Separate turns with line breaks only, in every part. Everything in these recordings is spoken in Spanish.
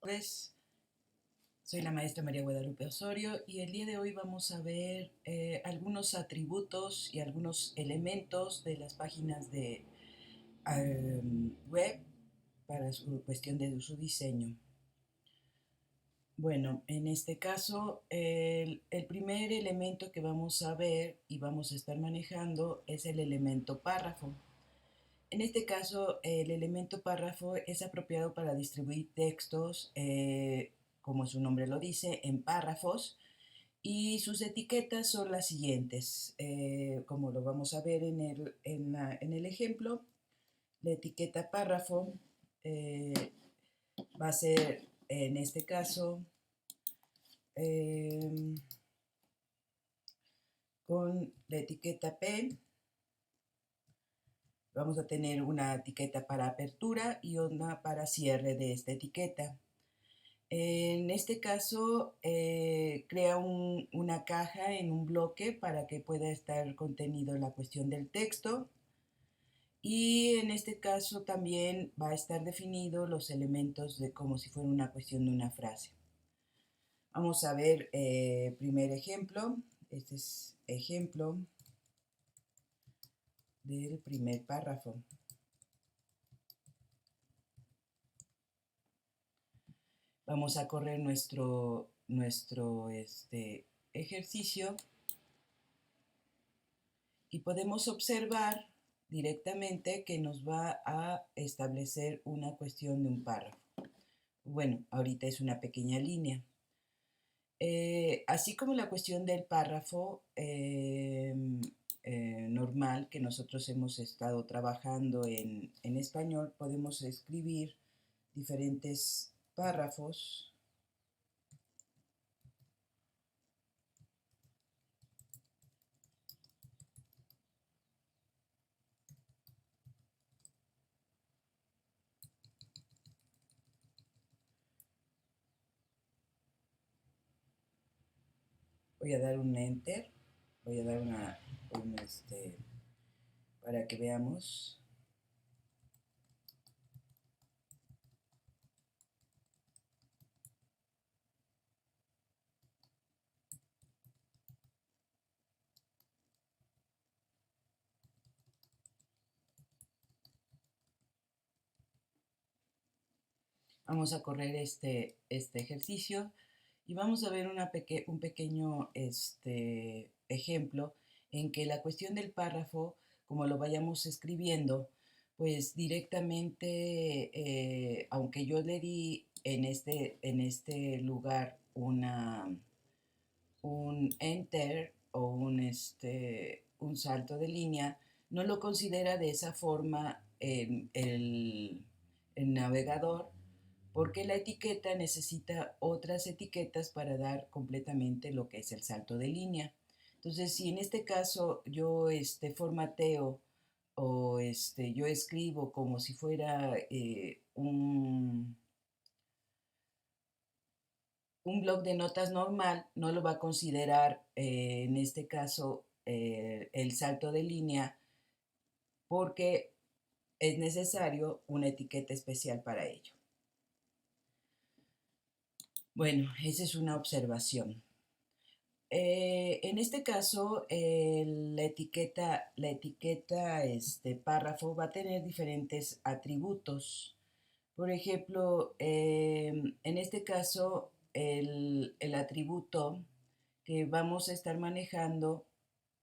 Pues soy la maestra María Guadalupe Osorio y el día de hoy vamos a ver algunos atributos y algunos elementos de las páginas de web para su cuestión de su diseño. Bueno, en este caso, el primer elemento que vamos a ver y vamos a estar manejando es el elemento párrafo. En este caso, el elemento párrafo es apropiado para distribuir textos, como su nombre lo dice, en párrafos, y sus etiquetas son las siguientes. Como lo vamos a ver en el ejemplo, la etiqueta párrafo va a ser, en este caso, con la etiqueta P. Vamos a tener una etiqueta para apertura y una para cierre de esta etiqueta. En este caso, crea una caja en un bloque para que pueda estar contenido la cuestión del texto. Y en este caso también va a estar definido los elementos de como si fuera una cuestión de una frase. Vamos a ver primer ejemplo. Este es ejemplo del primer párrafo. Vamos a correr nuestro ejercicio y podemos observar directamente que nos va a establecer una cuestión de un párrafo. Bueno, ahorita es una pequeña línea. Así como la cuestión del párrafo normal que nosotros hemos estado trabajando en español, podemos escribir diferentes párrafos. Voy a dar un enter, voy a dar para que veamos. Vamos a correr este ejercicio y vamos a ver un pequeño ejemplo en que la cuestión del párrafo, como lo vayamos escribiendo, pues directamente, aunque yo le di en este lugar un enter o un salto de línea, no lo considera de esa forma el navegador, porque la etiqueta necesita otras etiquetas para dar completamente lo que es el salto de línea. Entonces, si en este caso yo formateo o yo escribo como si fuera un blog de notas normal, no lo va a considerar en este caso el salto de línea, porque es necesario una etiqueta especial para ello. Bueno, esa es una observación. En este caso, la etiqueta párrafo va a tener diferentes atributos. Por ejemplo, en este caso, el atributo que vamos a estar manejando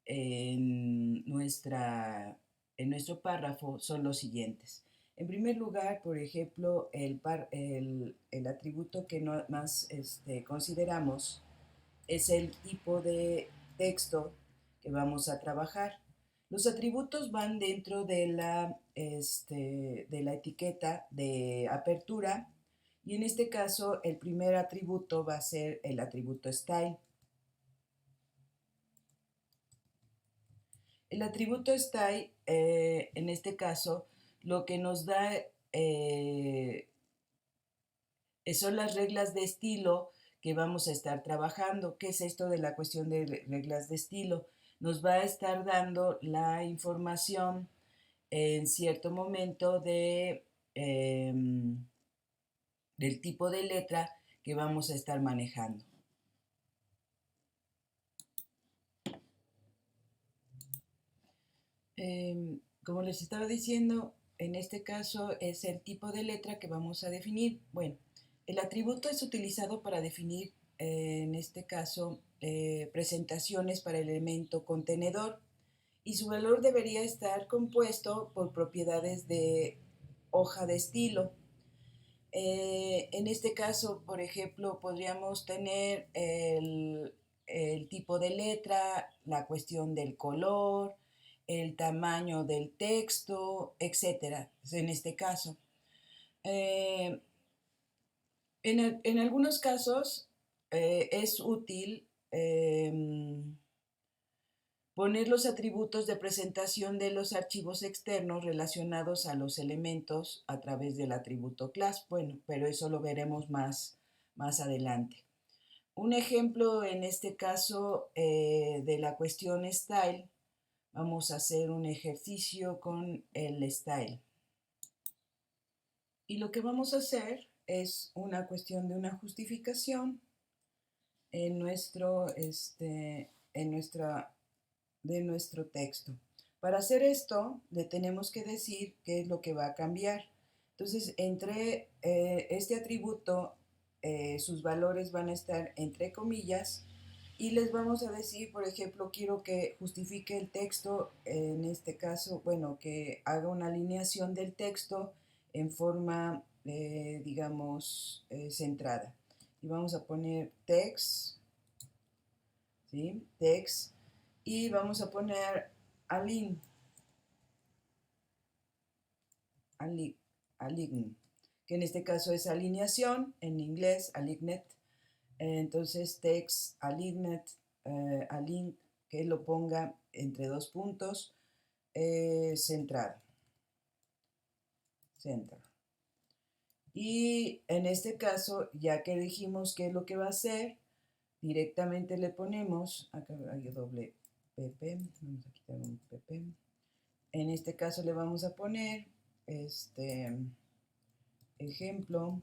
en nuestro párrafo son los siguientes. En primer lugar, por ejemplo, el atributo que más consideramos es el tipo de texto que vamos a trabajar. Los atributos van dentro de la etiqueta de apertura, y en este caso el primer atributo va a ser el atributo style. El atributo style, en este caso, lo que nos da son las reglas de estilo que vamos a estar trabajando. ¿Qué es esto de la cuestión de reglas de estilo? Nos va a estar dando la información en cierto momento del tipo de letra que vamos a estar manejando. Como les estaba diciendo, en este caso es el tipo de letra que vamos a definir. Bueno, el atributo es utilizado para definir, en este caso, presentaciones para el elemento contenedor, y su valor debería estar compuesto por propiedades de hoja de estilo. En este caso, por ejemplo, podríamos tener el tipo de letra, la cuestión del color, el tamaño del texto, etcétera. En este caso, Eh, en algunos casos es útil poner los atributos de presentación de los archivos externos relacionados a los elementos a través del atributo class. Bueno, pero eso lo veremos más adelante. Un ejemplo en este caso de la cuestión style, vamos a hacer un ejercicio con el style. Y lo que vamos a hacer es una cuestión de una justificación en de nuestro texto. Para hacer esto, le tenemos que decir qué es lo que va a cambiar. Entonces, entre este atributo, sus valores van a estar entre comillas, y les vamos a decir, por ejemplo, quiero que justifique el texto, en este caso, bueno, que haga una alineación del texto en forma, digamos, centrada. Y vamos a poner text, ¿sí? Text, y vamos a poner align, que en este caso es alineación, en inglés aligned. Entonces text aligned, align, que lo ponga entre dos puntos, centrado, center. Y en este caso, ya que dijimos qué es lo que va a hacer, directamente le ponemos, acá hay doble pp, vamos a quitar un pp. En este caso le vamos a poner ejemplo,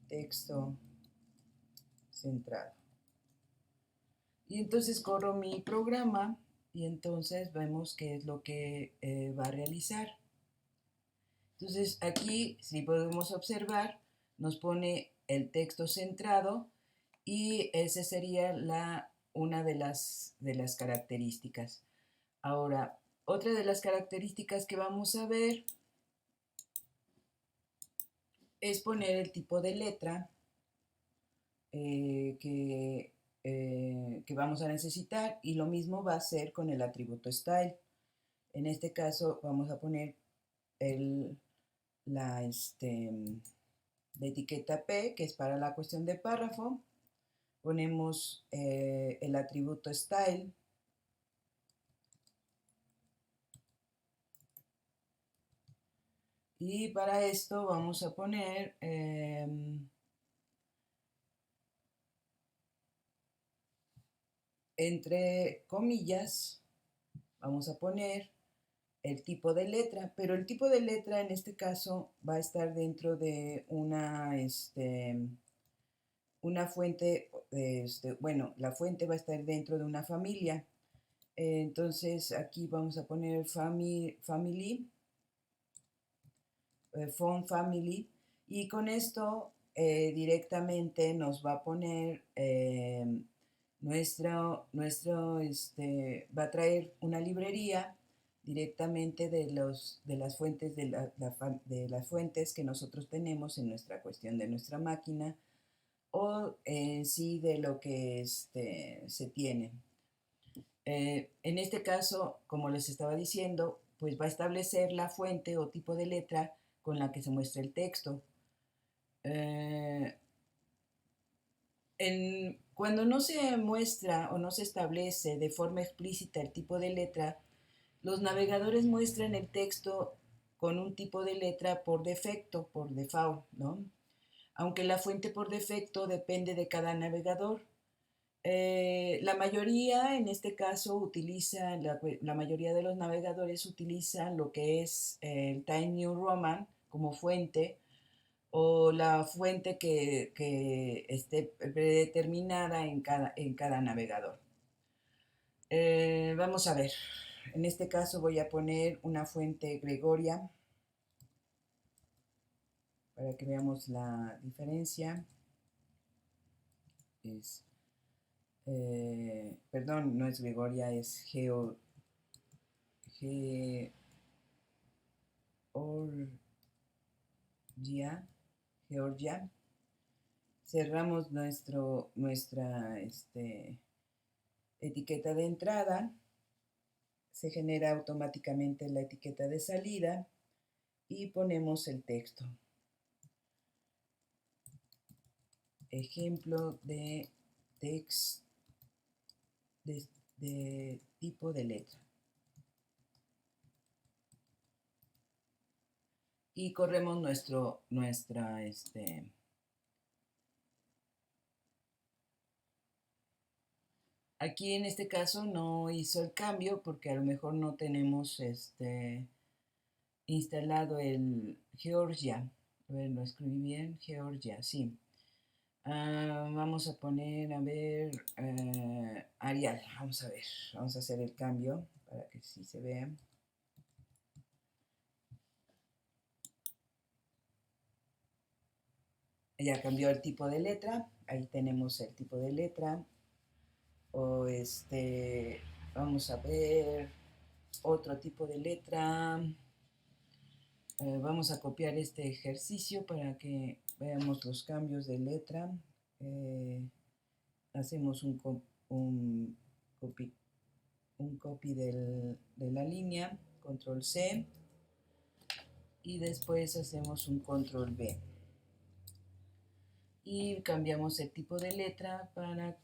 texto centrado. Y entonces corro mi programa y entonces vemos qué es lo que va a realizar. Entonces aquí, si podemos observar, nos pone el texto centrado y esa sería una de las características. Ahora, otra de las características que vamos a ver es poner el tipo de letra que vamos a necesitar, y lo mismo va a ser con el atributo style. En este caso vamos a poner la etiqueta P, que es para la cuestión de párrafo. Ponemos el atributo style. Y para esto vamos a poner entre comillas, vamos a poner el tipo de letra, pero el tipo de letra en este caso va a estar dentro de una fuente, bueno, la fuente va a estar dentro de una familia. Entonces aquí vamos a poner family, font family, y con esto directamente nos va a poner va a traer una librería directamente de las fuentes de las fuentes que nosotros tenemos en nuestra cuestión de nuestra máquina, o en sí de lo que se tiene. En este caso, como les estaba diciendo, pues va a establecer la fuente o tipo de letra con la que se muestra el texto. Cuando no se muestra o no se establece de forma explícita el tipo de letra, los navegadores muestran el texto con un tipo de letra por defecto, por default, ¿no? Aunque la fuente por defecto depende de cada navegador. La mayoría, en este caso, la mayoría de los navegadores utilizan lo que es el Times New Roman como fuente, o la fuente que esté predeterminada en cada navegador. Vamos a ver, en este caso voy a poner una fuente Gregoria para que veamos la diferencia. Perdón, no es Gregoria, es Georgia. Cerramos nuestra etiqueta de entrada, se genera automáticamente la etiqueta de salida y ponemos el texto. Ejemplo de text de tipo de letra. Y corremos aquí en este caso no hizo el cambio porque a lo mejor no tenemos instalado el Georgia. A ver, lo escribí bien, Georgia, sí. Vamos a poner, a ver, Arial. Vamos a ver, vamos a hacer el cambio para que sí se vea. Ya cambió el tipo de letra, ahí tenemos el tipo de letra. O vamos a ver otro tipo de letra. Vamos a copiar este ejercicio para que veamos los cambios de letra. Hacemos un copy de la línea, control C, y después hacemos un control V. Y cambiamos el tipo de letra para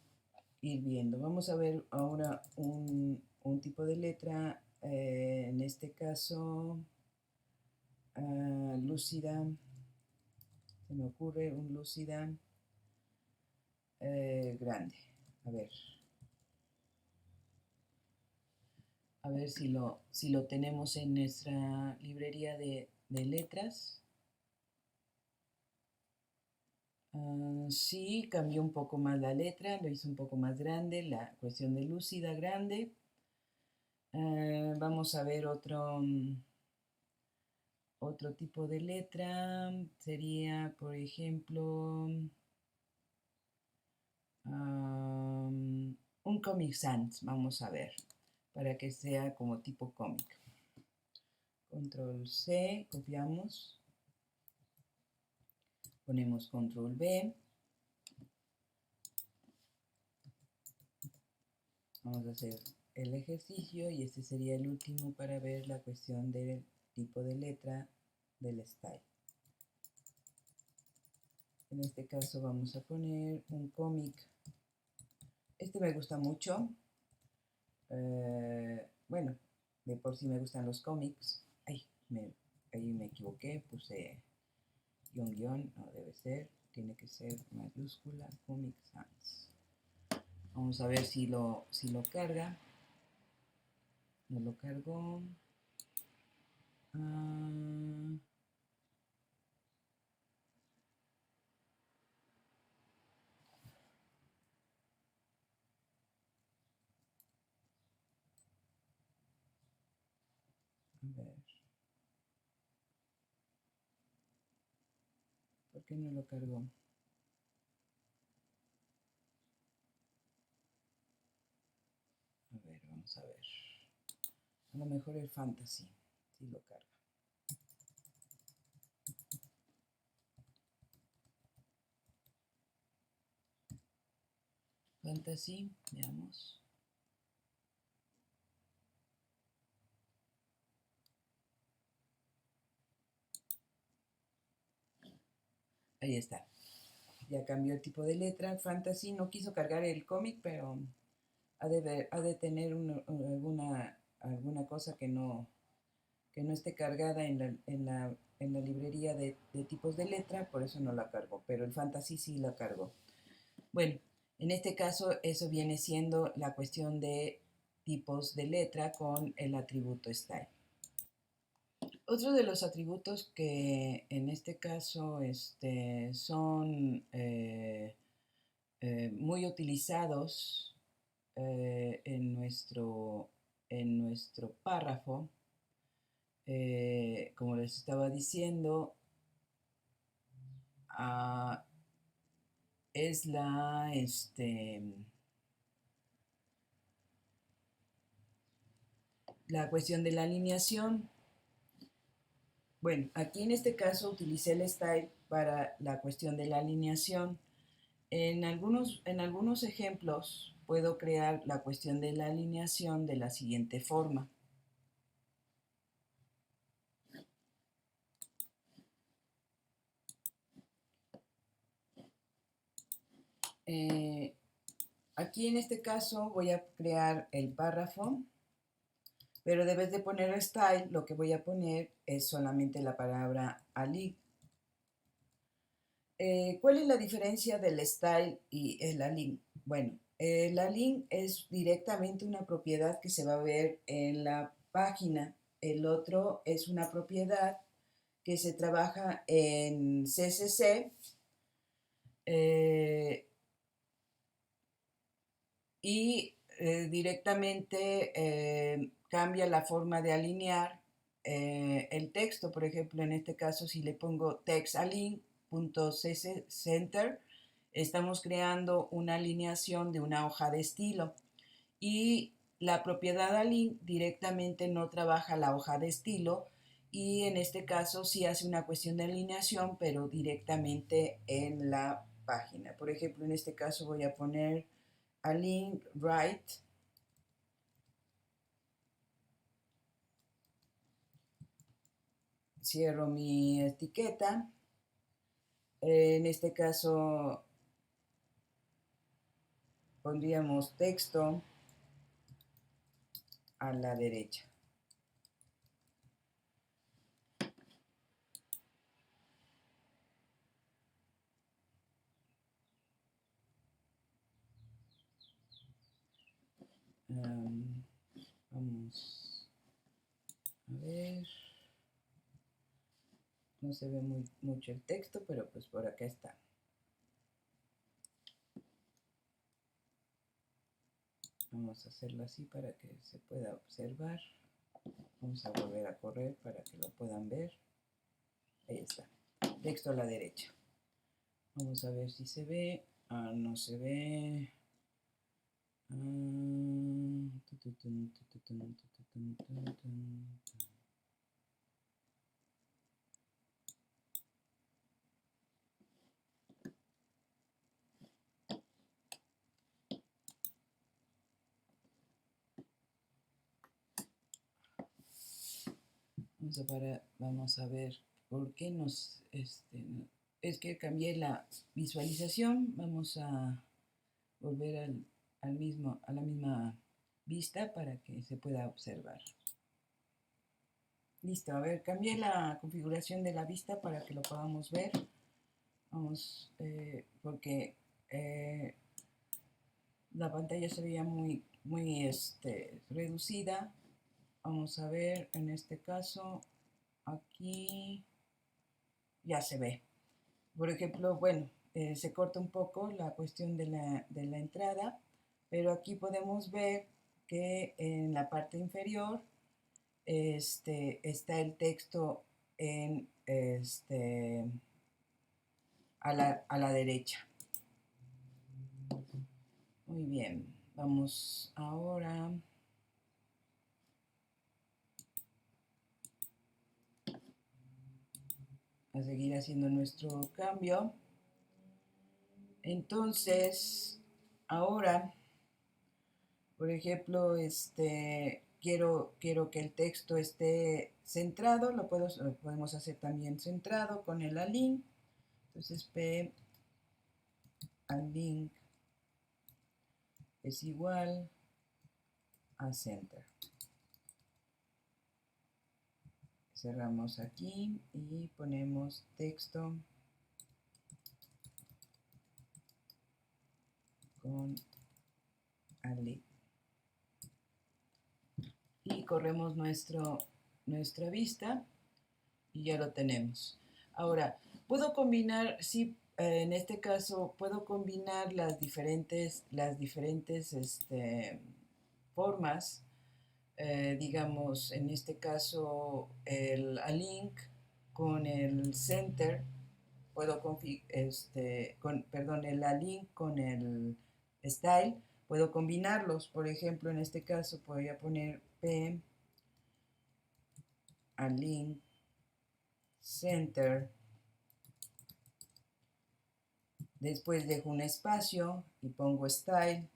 ir viendo. Vamos a ver ahora un tipo de letra, en este caso, lúcida. Se me ocurre un lúcida grande. A ver si lo tenemos en nuestra librería de letras. Sí, cambió un poco más la letra, lo hizo un poco más grande, la cuestión de lúcida grande. Vamos a ver otro tipo de letra. Sería, por ejemplo, un Comic Sans. Vamos a ver, para que sea como tipo cómic. Control C, copiamos. Ponemos control V. Vamos a hacer el ejercicio y este sería el último para ver la cuestión del tipo de letra del style. En este caso vamos a poner un cómic. Este me gusta mucho. Bueno, de por sí me gustan los cómics. Ahí me equivoqué, puse guión, no debe ser, tiene que ser mayúscula, Comic Sans. Vamos a ver si lo carga. No lo cargó. A ver. ¿Por qué no lo cargó? A ver, vamos a ver. A lo mejor el Fantasy sí lo carga. Fantasy, veamos. Ahí está. Ya cambió el tipo de letra. Fantasy no quiso cargar el cómic, pero ha de tener alguna cosa que no esté cargada en la librería de tipos de letra, por eso no la cargo, pero el Fantasy sí la cargo. Bueno, en este caso eso viene siendo la cuestión de tipos de letra con el atributo style. Otro de los atributos que en este caso son muy utilizados en nuestro párrafo, como les estaba diciendo, es la cuestión de la alineación. Bueno, aquí en este caso utilicé el style para la cuestión de la alineación. En algunos ejemplos puedo crear la cuestión de la alineación de la siguiente forma. Aquí en este caso voy a crear el párrafo, pero debes de poner style, lo que voy a poner es solamente la palabra align. ¿Cuál es la diferencia del style y el align? Bueno, el align es directamente una propiedad que se va a ver en la página. El otro es una propiedad que se trabaja en CSS y directamente cambia la forma de alinear el texto. Por ejemplo, en este caso, si le pongo textalign.center, estamos creando una alineación de una hoja de estilo. Y la propiedad align directamente no trabaja la hoja de estilo, y en este caso sí hace una cuestión de alineación, pero directamente en la página. Por ejemplo, en este caso voy a poner align right, cierro mi etiqueta. En este caso pondríamos texto a la derecha. Vamos a ver. No se ve mucho el texto, pero pues por acá está. Vamos a hacerlo así para que se pueda observar. Vamos a volver a correr para que lo puedan ver. Ahí está. Texto a la derecha. Vamos a ver si se ve. No se ve. Vamos a ver por qué es que cambié la visualización. Vamos a volver a la misma vista para que se pueda observar. Listo, a ver, cambié la configuración de la vista para que lo podamos ver. Vamos, porque la pantalla se veía muy reducida. Vamos a ver, en este caso, aquí ya se ve. Por ejemplo, bueno, se corta un poco la cuestión de la entrada, pero aquí podemos ver que en la parte inferior está el texto a la derecha. Muy bien, vamos ahora a seguir haciendo nuestro cambio. Entonces, ahora, por ejemplo, quiero que el texto esté centrado, lo podemos hacer también centrado con el align. Entonces, p align es igual a center. Cerramos aquí y ponemos texto con align. Y corremos nuestra vista. y ya lo tenemos. Ahora, puedo combinar, sí, en este caso puedo combinar las diferentes formas, digamos, en este caso el alink con el center, puedo perdón, el alink con el style, puedo combinarlos. Por ejemplo, en este caso voy a poner p alink center, después dejo un espacio y pongo style,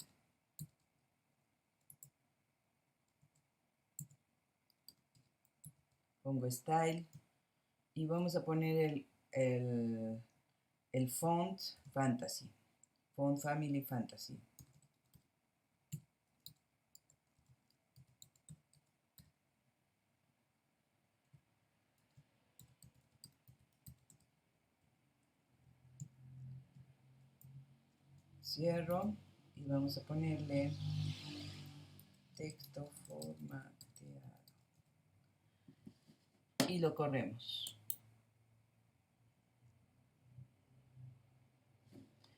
y vamos a poner el font fantasy, font family fantasy. Cierro y vamos a ponerle texto formateado y lo corremos.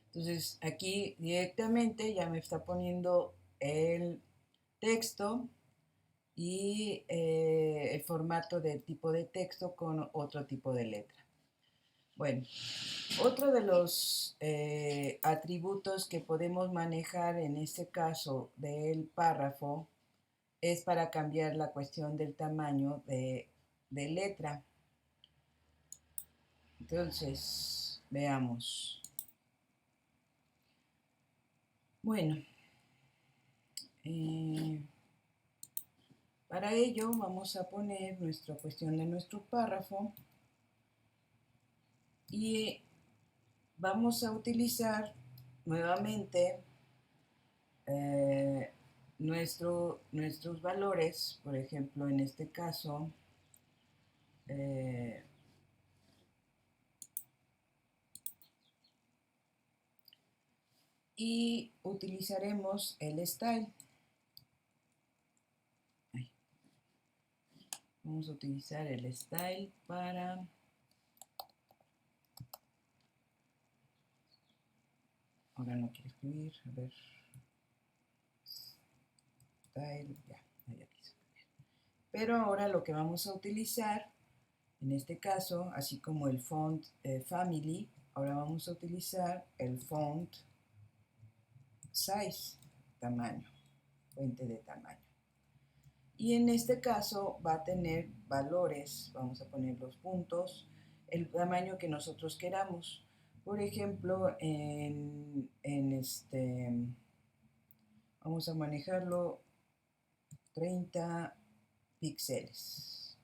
Entonces aquí directamente ya me está poniendo el texto y el formato de tipo de texto con otro tipo de letra. Bueno, otro de los atributos que podemos manejar en este caso del párrafo es para cambiar la cuestión del tamaño de letra. Entonces, veamos. Bueno, para ello vamos a poner nuestra cuestión de nuestro párrafo y vamos a utilizar nuevamente nuestros valores. Por ejemplo, en este caso, y utilizaremos el style. Vamos a utilizar el style para ahora no quiero escribir, a ver, style, ya quiso. Pero ahora lo que vamos a utilizar, en este caso, así como el font family, ahora vamos a utilizar el font size, tamaño, fuente de tamaño. Y en este caso va a tener valores, vamos a poner los puntos, el tamaño que nosotros queramos. Por ejemplo, vamos a manejarlo 30 píxeles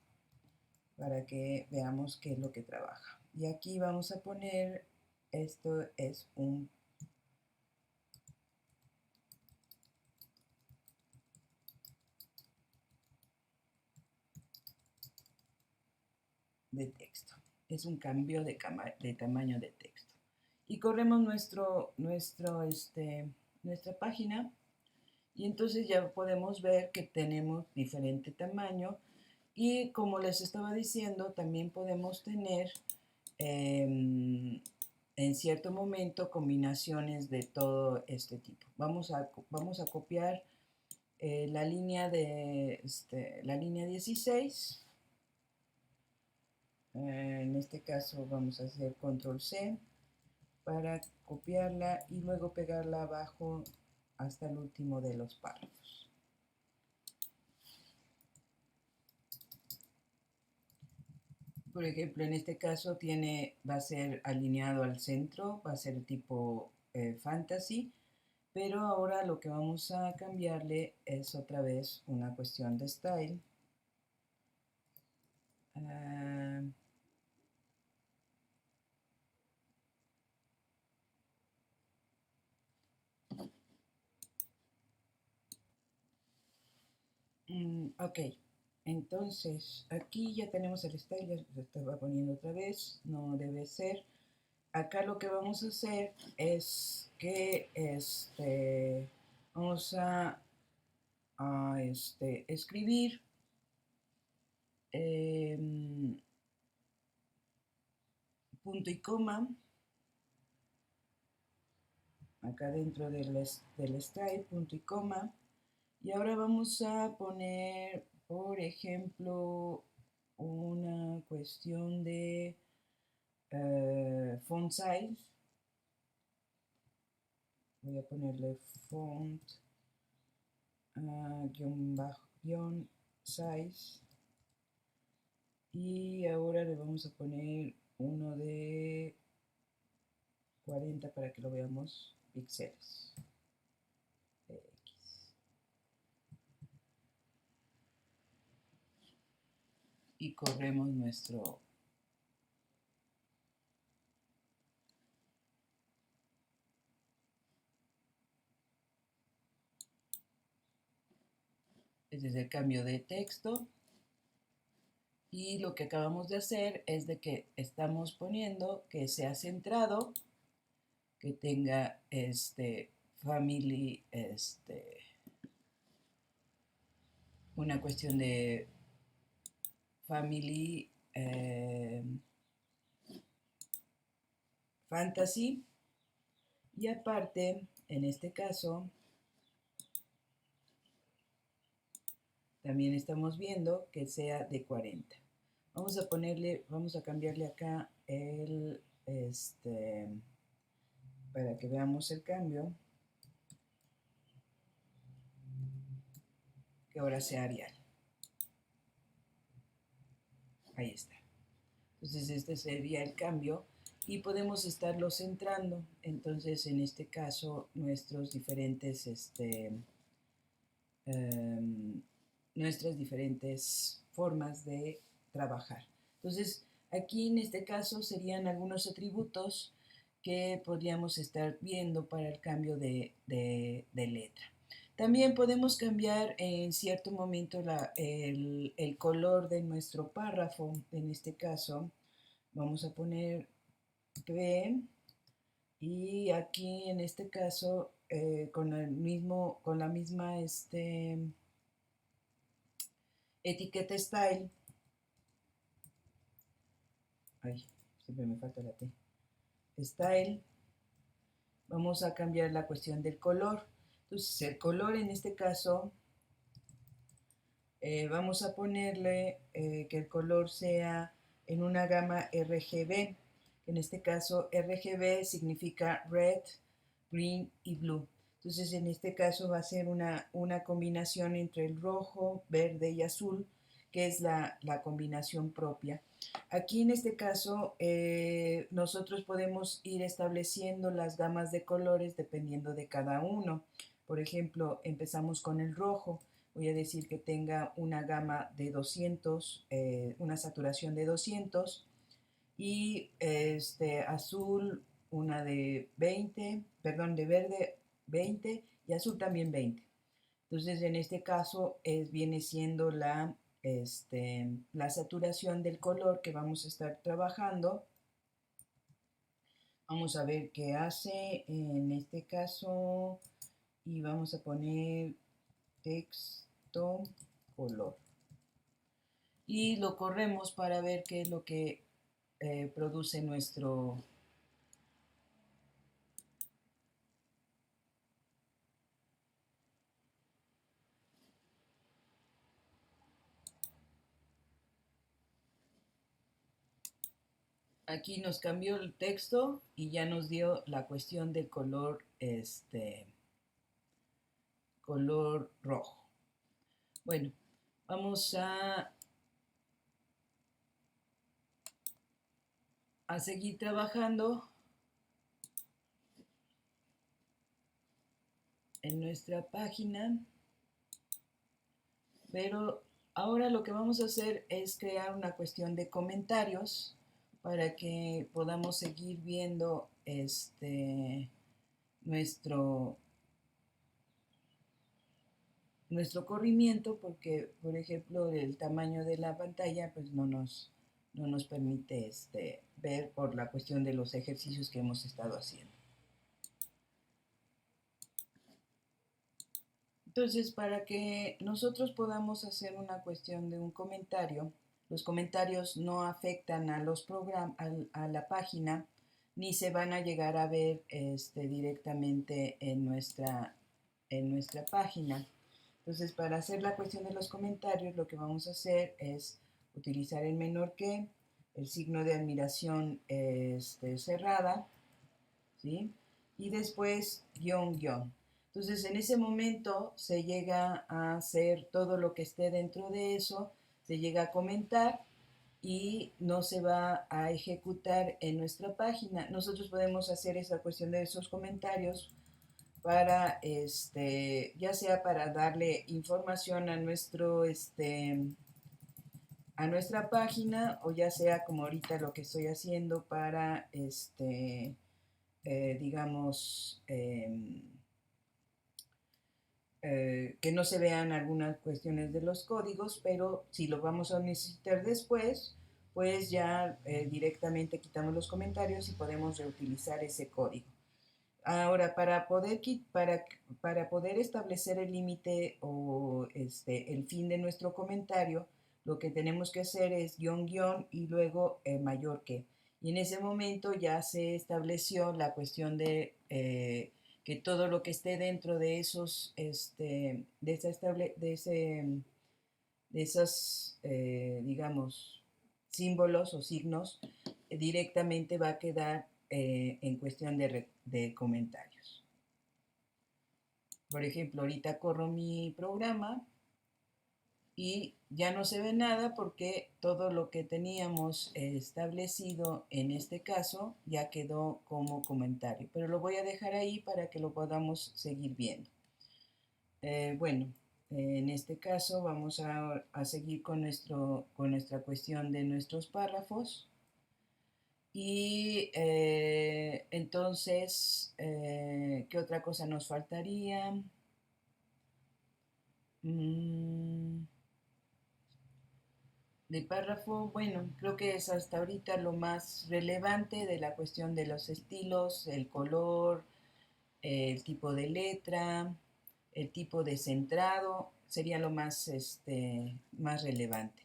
para que veamos qué es lo que trabaja. Y aquí vamos a poner, esto es un de texto. Es un cambio de tamaño de texto. Y corremos nuestra página y entonces ya podemos ver que tenemos diferente tamaño y como les estaba diciendo, también podemos tener en cierto momento combinaciones de todo este tipo. Vamos a copiar la línea 16. En este caso vamos a hacer control C para copiarla y luego pegarla abajo hasta el último de los párrafos. Por ejemplo, en este caso va a ser alineado al centro, va a ser tipo fantasy, pero ahora lo que vamos a cambiarle es otra vez una cuestión de style. Ok, entonces aquí ya tenemos el style, ya se estaba poniendo otra vez, no debe ser. Acá lo que vamos a hacer es que vamos a escribir punto y coma, acá dentro del style, punto y coma, y ahora vamos a poner, por ejemplo, una cuestión de font size. Voy a ponerle font guión size, y ahora le vamos a poner uno de 40 para que lo veamos píxeles. Y corremos nuestro este es el cambio de texto, y lo que acabamos de hacer es de que estamos poniendo que sea centrado, que tenga family, una cuestión de family fantasy, y aparte en este caso también estamos viendo que sea de 40. Vamos a cambiarle acá el para que veamos el cambio, que ahora sea Arial. Ahí está. Entonces este sería el cambio, y podemos estarlo centrando. Entonces en este caso nuestras diferentes formas de trabajar. Entonces aquí en este caso serían algunos atributos que podríamos estar viendo para el cambio de letra. También podemos cambiar en cierto momento el color de nuestro párrafo. En este caso vamos a poner P, y aquí en este caso con la misma etiqueta style. Ay, siempre me falta la T. Style. Vamos a cambiar la cuestión del color. Entonces el color en este caso vamos a ponerle que el color sea en una gama RGB. En este caso RGB significa red, green y blue. Entonces en este caso va a ser una combinación entre el rojo, verde y azul, que es la combinación propia. Aquí en este caso nosotros podemos ir estableciendo las gamas de colores dependiendo de cada uno. Por ejemplo, empezamos con el rojo. Voy a decir que tenga una gama de 200, una saturación de 200, y azul una de 20, perdón, de verde 20 y azul también 20. Entonces en este caso viene siendo la saturación del color que vamos a estar trabajando. Vamos a ver qué hace en este caso, y vamos a poner texto color, y lo corremos para ver qué es lo que produce nuestro aquí nos cambió el texto y ya nos dio la cuestión del color color rojo. Bueno, vamos a seguir trabajando en nuestra página, pero ahora lo que vamos a hacer es crear una cuestión de comentarios para que podamos seguir viendo nuestro corrimiento, porque por ejemplo el tamaño de la pantalla pues no nos permite ver por la cuestión de los ejercicios que hemos estado haciendo. Entonces, para que nosotros podamos hacer una cuestión de un comentario, Los comentarios no afectan a a la página, ni se van a llegar a ver directamente en nuestra página. Entonces, para hacer la cuestión de los comentarios, lo que vamos a hacer es utilizar el menor que, el signo de admiración cerrada, ¿sí? Y después guión, guión. Entonces, en ese momento se llega a hacer todo lo que esté dentro de eso, se llega a comentar y no se va a ejecutar en nuestra página. Nosotros podemos hacer esa cuestión de esos comentarios para, ya sea para darle información a nuestra página, o ya sea como ahorita lo que estoy haciendo para, digamos, que no se vean algunas cuestiones de los códigos, pero si lo vamos a necesitar después, pues ya directamente quitamos los comentarios y podemos reutilizar ese código. Ahora, para poder establecer el límite o el fin de nuestro comentario, lo que tenemos que hacer es guión, guión y luego mayor que. Y en ese momento ya se estableció la cuestión de que todo lo que esté dentro de esos, de esos, digamos, símbolos o signos, directamente va a quedar en cuestión de comentarios. Por ejemplo, ahorita corro mi programa y ya no se ve nada porque todo lo que teníamos establecido en este caso ya quedó como comentario. Pero lo voy a dejar ahí para que lo podamos seguir viendo. Bueno, en este caso vamos a seguir con nuestra cuestión de nuestros párrafos. Y entonces, ¿qué otra cosa nos faltaría? De párrafo, bueno, creo que es hasta ahorita lo más relevante de la cuestión de los estilos, el color, el tipo de letra, el tipo de centrado, sería lo más, más relevante.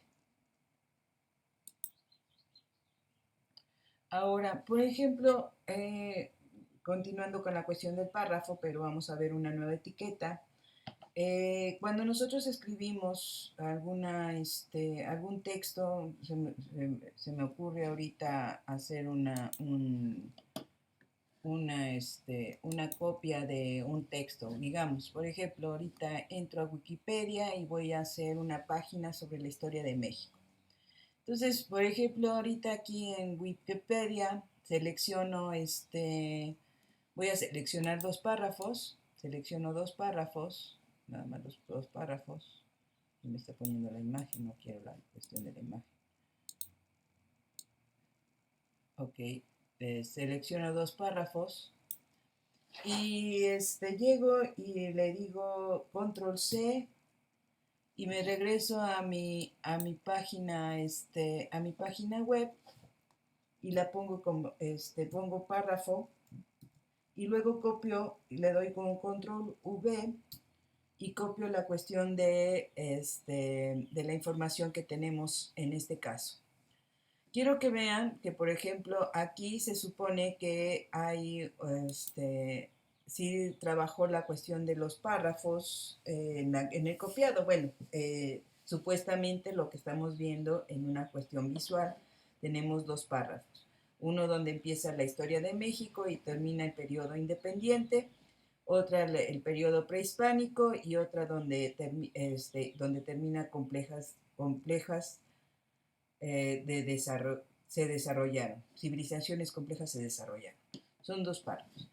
Ahora, por ejemplo, continuando con la cuestión del párrafo, pero vamos a ver una nueva etiqueta. Cuando nosotros escribimos algún texto, se me ocurre ahorita hacer una copia de un texto. Digamos, por ejemplo, ahorita entro a Wikipedia y voy a hacer una página sobre la historia de México. Entonces, por ejemplo, ahorita aquí en Wikipedia selecciono voy a seleccionar dos párrafos, selecciono dos párrafos, nada más los dos párrafos, y me está poniendo la imagen, no quiero la cuestión de la imagen. Ok, selecciono dos párrafos y llego y le digo control C y me regreso a mi página, a mi página web y la pongo como, pongo párrafo y luego copio y le doy con control V y copio la cuestión de la información que tenemos en este caso. Quiero que vean que, por ejemplo, aquí se supone que hay, sí trabajó la cuestión de los párrafos en el copiado. Bueno, supuestamente lo que estamos viendo en una cuestión visual, tenemos dos párrafos. Uno donde empieza la historia de México y termina el periodo independiente, otra el periodo prehispánico y otra donde termina complejas se desarrollaron, civilizaciones complejas se desarrollaron. Son dos párrafos.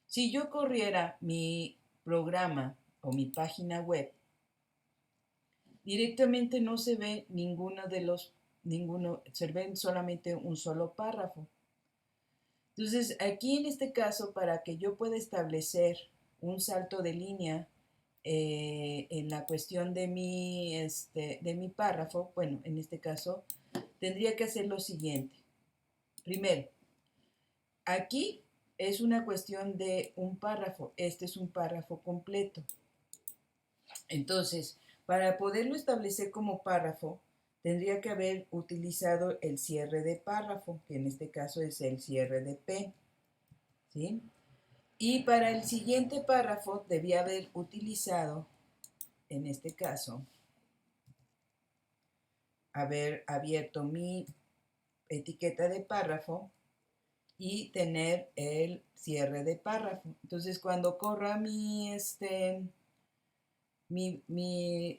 Si yo corriera mi programa o mi página web, directamente no se ve se ven solamente un solo párrafo. Entonces, aquí en este caso, para que yo pueda establecer un salto de línea en la cuestión de mi párrafo, bueno, en este caso, tendría que hacer lo siguiente. Primero, aquí es una cuestión de un párrafo. Este es un párrafo completo. Entonces, para poderlo establecer como párrafo, tendría que haber utilizado el cierre de párrafo, que en este caso es el cierre de P, ¿sí? Y para el siguiente párrafo debía haber utilizado, en este caso, haber abierto mi etiqueta de párrafo y tener el cierre de párrafo. Entonces, cuando corra mi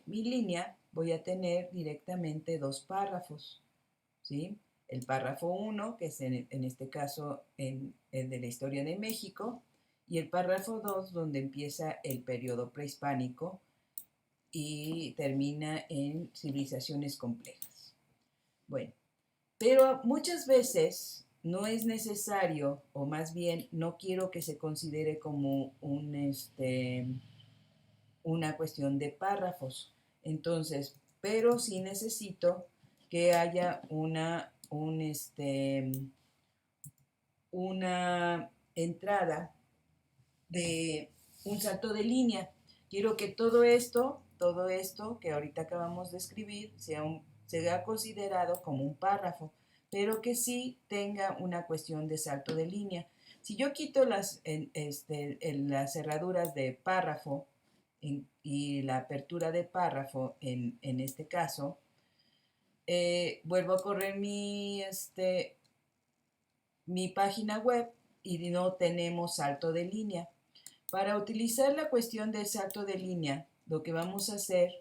línea, voy a tener directamente dos párrafos, ¿sí? El párrafo 1, que es en este caso el de la historia de México, y el párrafo 2, donde empieza el periodo prehispánico y termina en civilizaciones complejas. Bueno, pero muchas veces no es necesario, o más bien no quiero que se considere como una cuestión de párrafos. Entonces, pero sí necesito que haya una entrada de un salto de línea. Quiero que todo esto que ahorita acabamos de escribir sea considerado como un párrafo, pero que sí tenga una cuestión de salto de línea. Si yo quito las cerraduras de párrafo y la apertura de párrafo en este caso, vuelvo a correr mi página web y no tenemos salto de línea. Para utilizar la cuestión del salto de línea, lo que vamos a hacer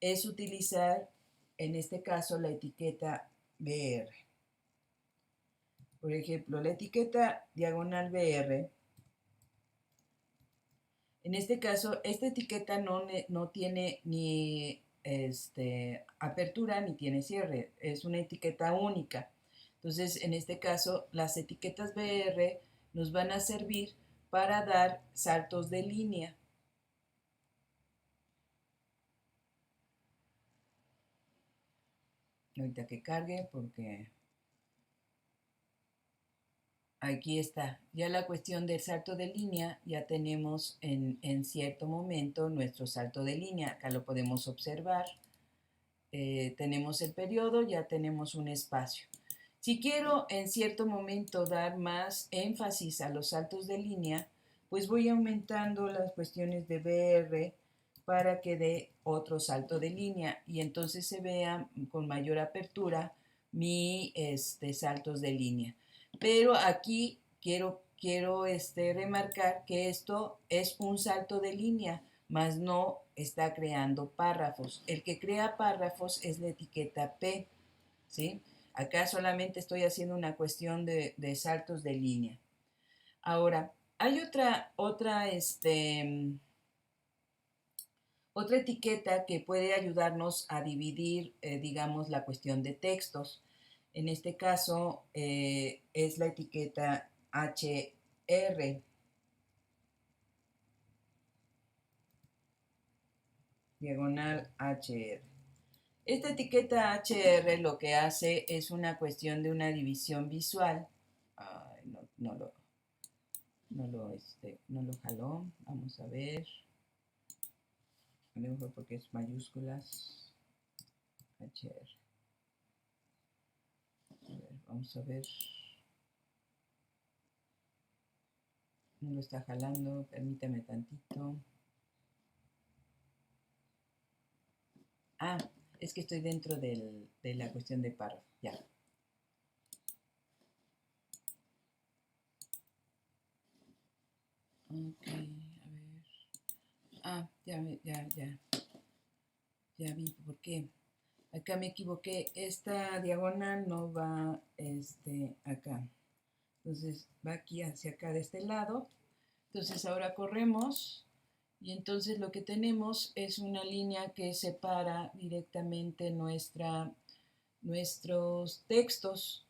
es utilizar, en este caso, la etiqueta BR. Por ejemplo, la etiqueta diagonal BR, en este caso, esta etiqueta no tiene ni apertura ni tiene cierre, es una etiqueta única. Entonces, en este caso, las etiquetas BR nos van a servir para dar saltos de línea. Ahorita que cargue, porque aquí está. Ya la cuestión del salto de línea, ya tenemos en cierto momento nuestro salto de línea. Acá lo podemos observar. Tenemos el periodo, ya tenemos un espacio. Si quiero en cierto momento dar más énfasis a los saltos de línea, pues voy aumentando las cuestiones de BR para que dé otro salto de línea y entonces se vea con mayor apertura mis saltos de línea. Pero aquí quiero remarcar que esto es un salto de línea, mas no está creando párrafos. El que crea párrafos es la etiqueta P, ¿sí? Acá solamente estoy haciendo una cuestión de saltos de línea. Ahora, hay otra etiqueta que puede ayudarnos a dividir, digamos, la cuestión de textos. En este caso es la etiqueta HR. Diagonal HR. Esta etiqueta HR lo que hace es una cuestión de una división visual. Ay, no lo jaló. Vamos a ver. A lo mejor porque es mayúsculas. HR. A ver, vamos a ver. No lo está jalando. Permítame tantito. Ah, es que estoy dentro de la cuestión de párrafo. Ya. Ok, a ver. Ah, ya vi por qué. Acá me equivoqué. Esta diagonal no va acá. Entonces va aquí hacia acá de este lado. Entonces ahora corremos y entonces lo que tenemos es una línea que separa directamente nuestros textos.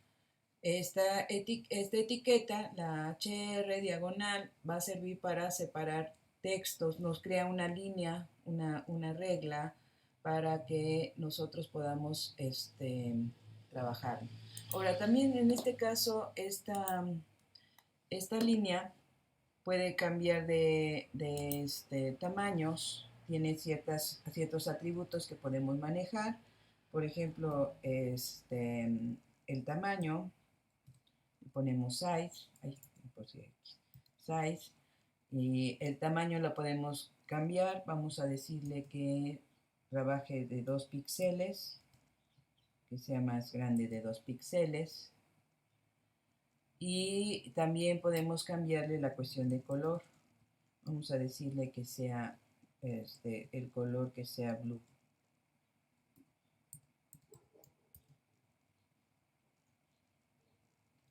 Esta etiqueta, la HR diagonal, va a servir para separar textos, nos crea una línea, una regla para que nosotros podamos trabajar. Ahora, también en este caso, esta línea puede cambiar de tamaños, tiene ciertos atributos que podemos manejar. por ejemplo, el tamaño, ponemos size, size, y el tamaño lo podemos cambiar. Vamos a decirle que trabaje de 2 píxeles, que sea más grande de 2 píxeles. Y también podemos cambiarle la cuestión de color. Vamos a decirle que sea el color que sea blue.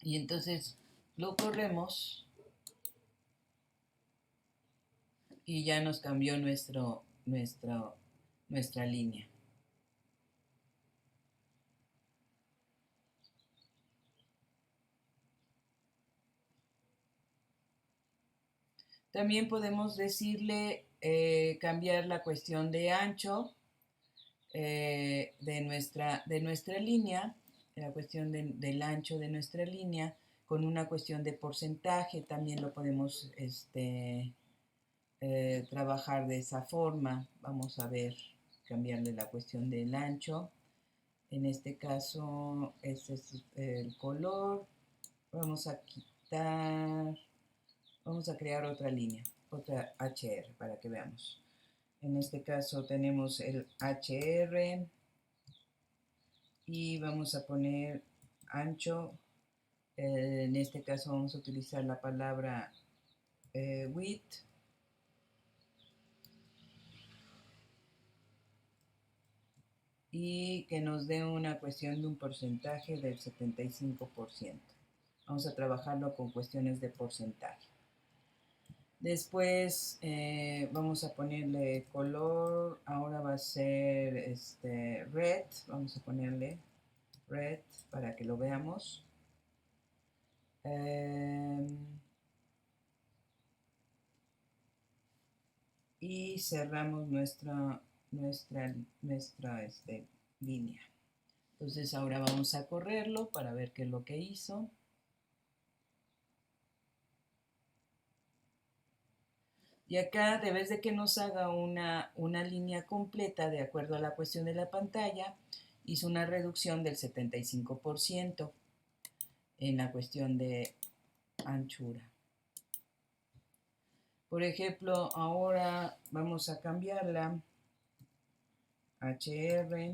Y entonces lo corremos y ya nos cambió nuestra línea. También podemos decirle cambiar la cuestión de ancho de nuestra línea, la cuestión del ancho de nuestra línea, con una cuestión de porcentaje. También lo podemos trabajar de esa forma. Vamos a ver, cambiarle la cuestión del ancho. En este caso, este es el color. Vamos a quitar, vamos a crear otra línea, otra HR para que veamos. En este caso tenemos el HR y vamos a poner ancho. En este caso vamos a utilizar la palabra width. Y que nos dé una cuestión de un porcentaje del 75%. Vamos a trabajarlo con cuestiones de porcentaje. Después vamos a ponerle color, ahora va a ser red, vamos a ponerle red para que lo veamos. Y cerramos nuestra línea. Entonces ahora vamos a correrlo para ver qué es lo que hizo. Y acá, de vez de que nos haga una línea completa de acuerdo a la cuestión de la pantalla, hizo una reducción del 75% en la cuestión de anchura. Por ejemplo, ahora vamos a cambiarla HR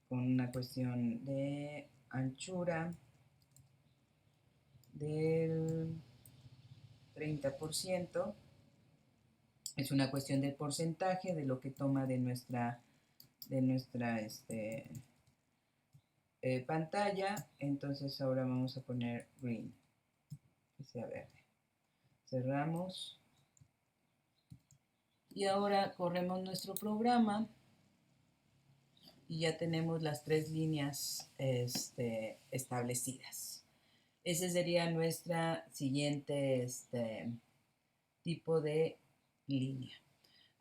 con una cuestión de anchura del 30%. Es una cuestión del porcentaje de lo que toma de nuestra pantalla. Entonces ahora vamos a poner green, que sea verde. Cerramos. Y ahora corremos nuestro programa y ya tenemos las 3 líneas establecidas. Ese sería nuestra siguiente tipo de línea.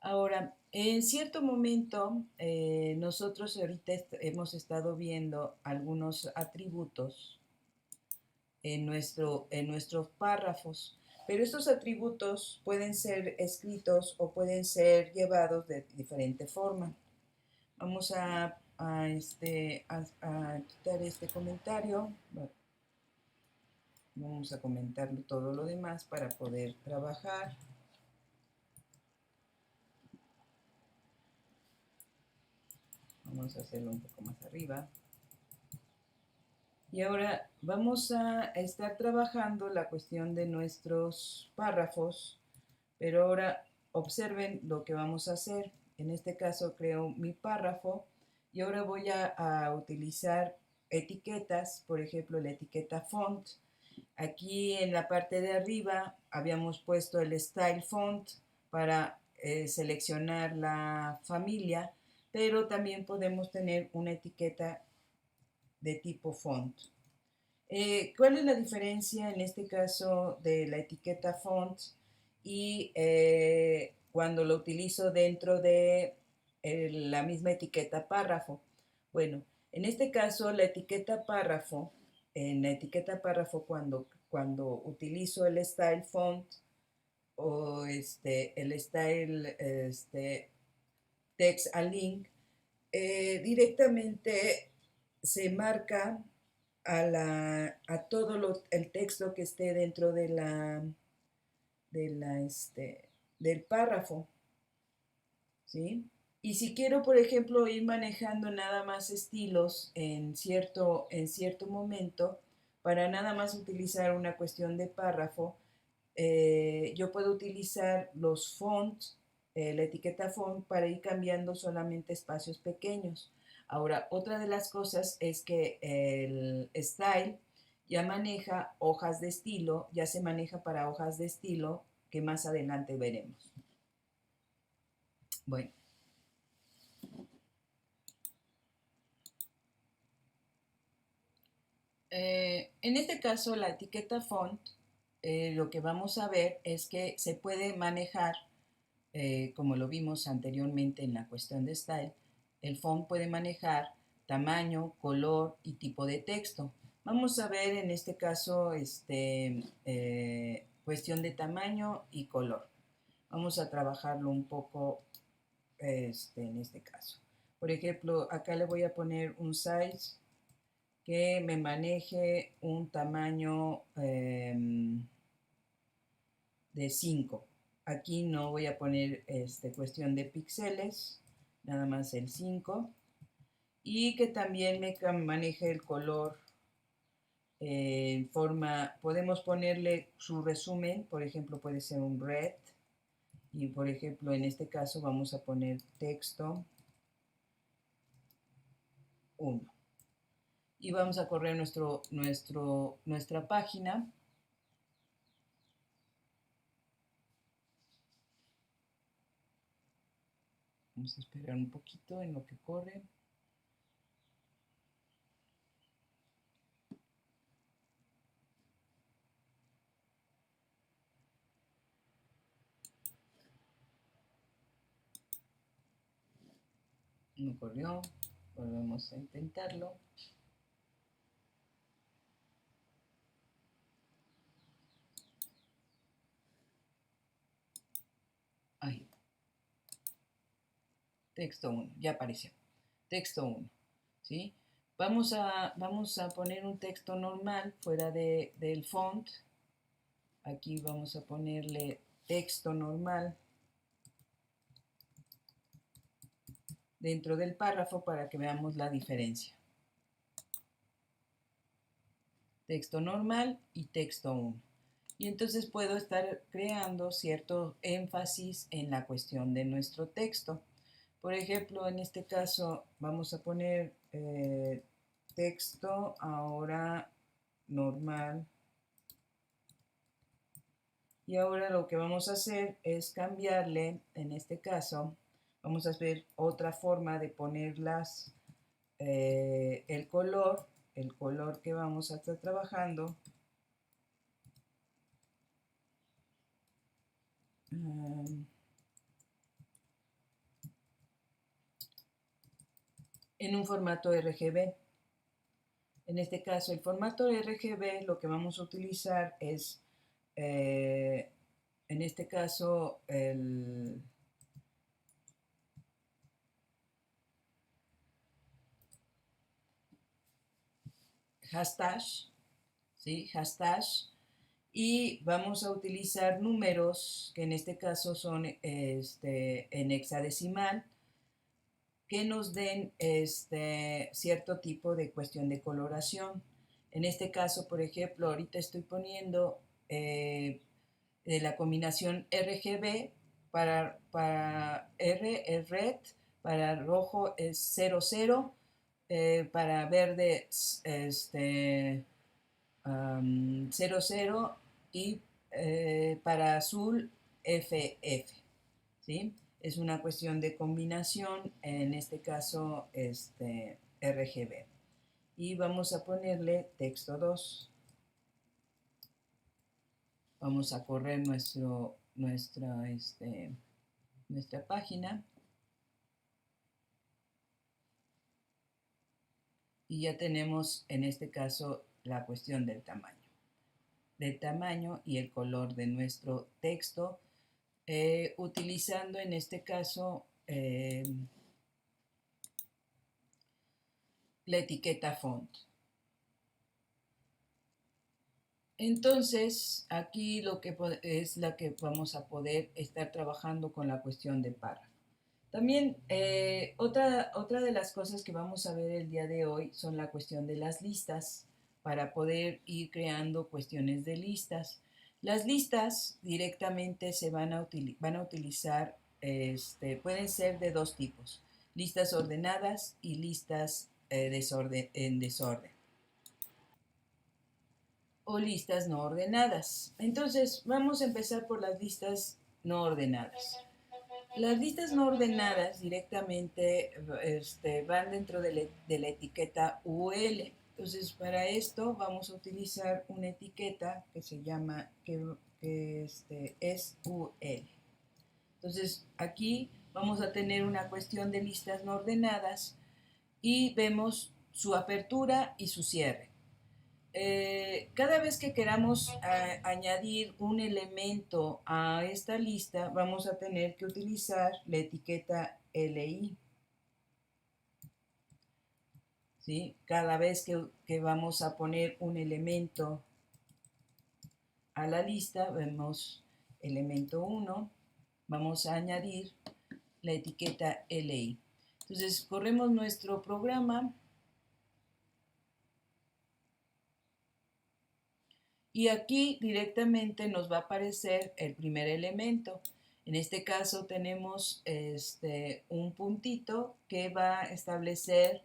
Ahora, en cierto momento, nosotros ahorita hemos estado viendo algunos atributos en nuestros párrafos, pero estos atributos pueden ser escritos o pueden ser llevados de diferente forma. Vamos a quitar este comentario. Vamos a comentar todo lo demás para poder trabajar. Vamos a hacerlo un poco más arriba. Y ahora vamos a estar trabajando la cuestión de nuestros párrafos, pero ahora observen lo que vamos a hacer. En este caso creo mi párrafo y ahora voy a utilizar etiquetas, por ejemplo la etiqueta font. Aquí en la parte de arriba habíamos puesto el style font para seleccionar la familia, pero también podemos tener una etiqueta de tipo font. ¿Cuál es la diferencia en este caso de la etiqueta font y cuando lo utilizo dentro de la misma etiqueta párrafo? Bueno, en este caso la etiqueta párrafo, en la etiqueta párrafo cuando utilizo el style font o el style text align, directamente se marca a todo el texto que esté dentro del párrafo, ¿sí? Y si quiero, por ejemplo, ir manejando nada más estilos en cierto momento, para nada más utilizar una cuestión de párrafo, yo puedo utilizar los fonts, la etiqueta font, para ir cambiando solamente espacios pequeños. Ahora, otra de las cosas es que el style ya maneja hojas de estilo, ya se maneja para hojas de estilo que más adelante veremos. Bueno. En este caso, la etiqueta font, lo que vamos a ver es que se puede manejar, como lo vimos anteriormente en la cuestión de style, el font puede manejar tamaño, color y tipo de texto. Vamos a ver en este caso cuestión de tamaño y color. Vamos a trabajarlo un poco en este caso. Por ejemplo, acá le voy a poner un size que me maneje un tamaño de 5. Aquí no voy a poner cuestión de píxeles, nada más el 5. Y que también me maneje el color en forma, podemos ponerle su resumen, por ejemplo puede ser un red. Y por ejemplo en este caso vamos a poner texto 1. Y vamos a correr nuestra página. Vamos a esperar un poquito en lo que corre. No corrió. Volvemos a intentarlo. Ahí. Texto 1. Ya apareció. Texto 1. ¿Sí? Vamos a poner un texto normal fuera del font. Aquí vamos a ponerle texto normal dentro del párrafo para que veamos la diferencia. Texto normal y texto 1. Y entonces puedo estar creando cierto énfasis en la cuestión de nuestro texto. Por ejemplo, en este caso vamos a poner texto ahora normal. Y ahora lo que vamos a hacer es cambiarle, en este caso, vamos a ver otra forma de ponerlas, el color que vamos a estar trabajando. En un formato RGB. En este caso, el formato RGB lo que vamos a utilizar es, en este caso, el hashtag, ¿sí? Hashtag. Y vamos a utilizar números, que en este caso son en hexadecimal, que nos den cierto tipo de cuestión de coloración. En este caso, por ejemplo, ahorita estoy poniendo de la combinación RGB, para R es red, para rojo es 00, para verde 00 y para azul FF, ¿sí? Es una cuestión de combinación, en este caso RGB. Y vamos a ponerle texto 2. Vamos a correr nuestra página. Y ya tenemos en este caso la cuestión del tamaño y el color de nuestro texto, utilizando en este caso la etiqueta font. Entonces, aquí lo que es la que vamos a poder estar trabajando con la cuestión de párrafo. También otra de las cosas que vamos a ver el día de hoy son la cuestión de las listas para poder ir creando cuestiones de listas. Las listas directamente se van a utilizar, pueden ser de dos tipos, listas ordenadas y listas en desorden o listas no ordenadas. Entonces, vamos a empezar por las listas no ordenadas. Las listas no ordenadas directamente van dentro de la etiqueta UL. Entonces, para esto vamos a utilizar una etiqueta que se llama, es UL. Entonces, aquí vamos a tener una cuestión de listas no ordenadas y vemos su apertura y su cierre. Cada vez que queramos añadir un elemento a esta lista, vamos a tener que utilizar la etiqueta LI. ¿Sí? Cada vez que vamos a poner un elemento a la lista, vemos elemento 1, vamos a añadir la etiqueta LI. Entonces, corremos nuestro programa. Y aquí directamente nos va a aparecer el primer elemento. En este caso tenemos un puntito que va a establecer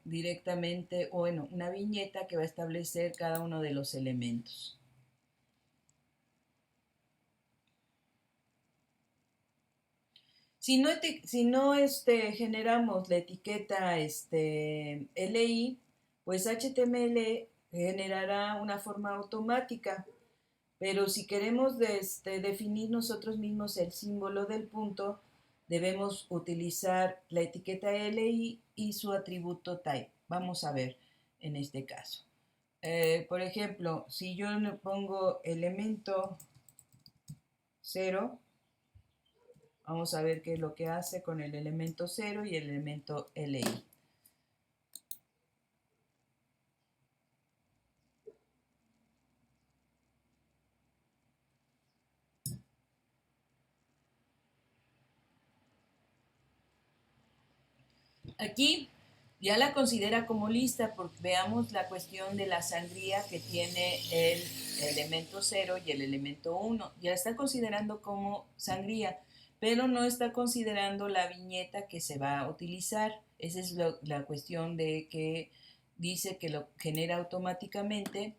directamente, bueno, una viñeta que va a establecer cada uno de los elementos. Si no generamos la etiqueta LI, pues HTML generará una forma automática. Pero si queremos definir nosotros mismos el símbolo del punto, debemos utilizar la etiqueta LI y su atributo type. Vamos a ver en este caso. Por ejemplo, si yo le pongo elemento 0, vamos a ver qué es lo que hace con el elemento 0 y el elemento LI. Aquí ya la considera como lista porque veamos la cuestión de la sangría que tiene el elemento 0 y el elemento 1. Ya está considerando como sangría, pero no está considerando la viñeta que se va a utilizar. Esa es la cuestión de que dice que lo genera automáticamente,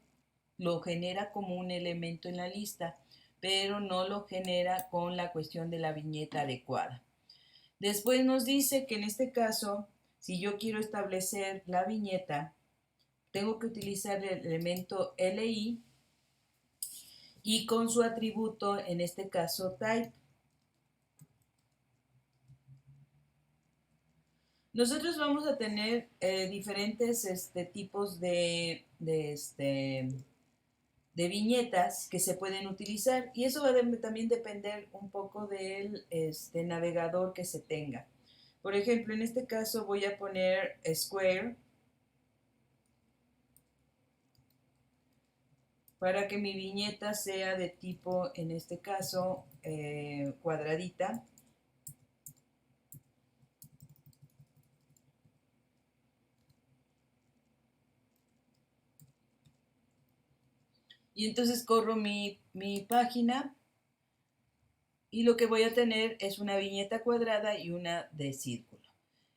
lo genera como un elemento en la lista, pero no lo genera con la cuestión de la viñeta adecuada. Después nos dice que en este caso, si yo quiero establecer la viñeta, tengo que utilizar el elemento LI y con su atributo, en este caso type. Nosotros vamos a tener diferentes tipos de viñetas que se pueden utilizar y eso va a también depender un poco del navegador que se tenga. Por ejemplo, en este caso voy a poner Square para que mi viñeta sea de tipo, en este caso, cuadradita. Y entonces corro mi página y lo que voy a tener es una viñeta cuadrada y una de círculo.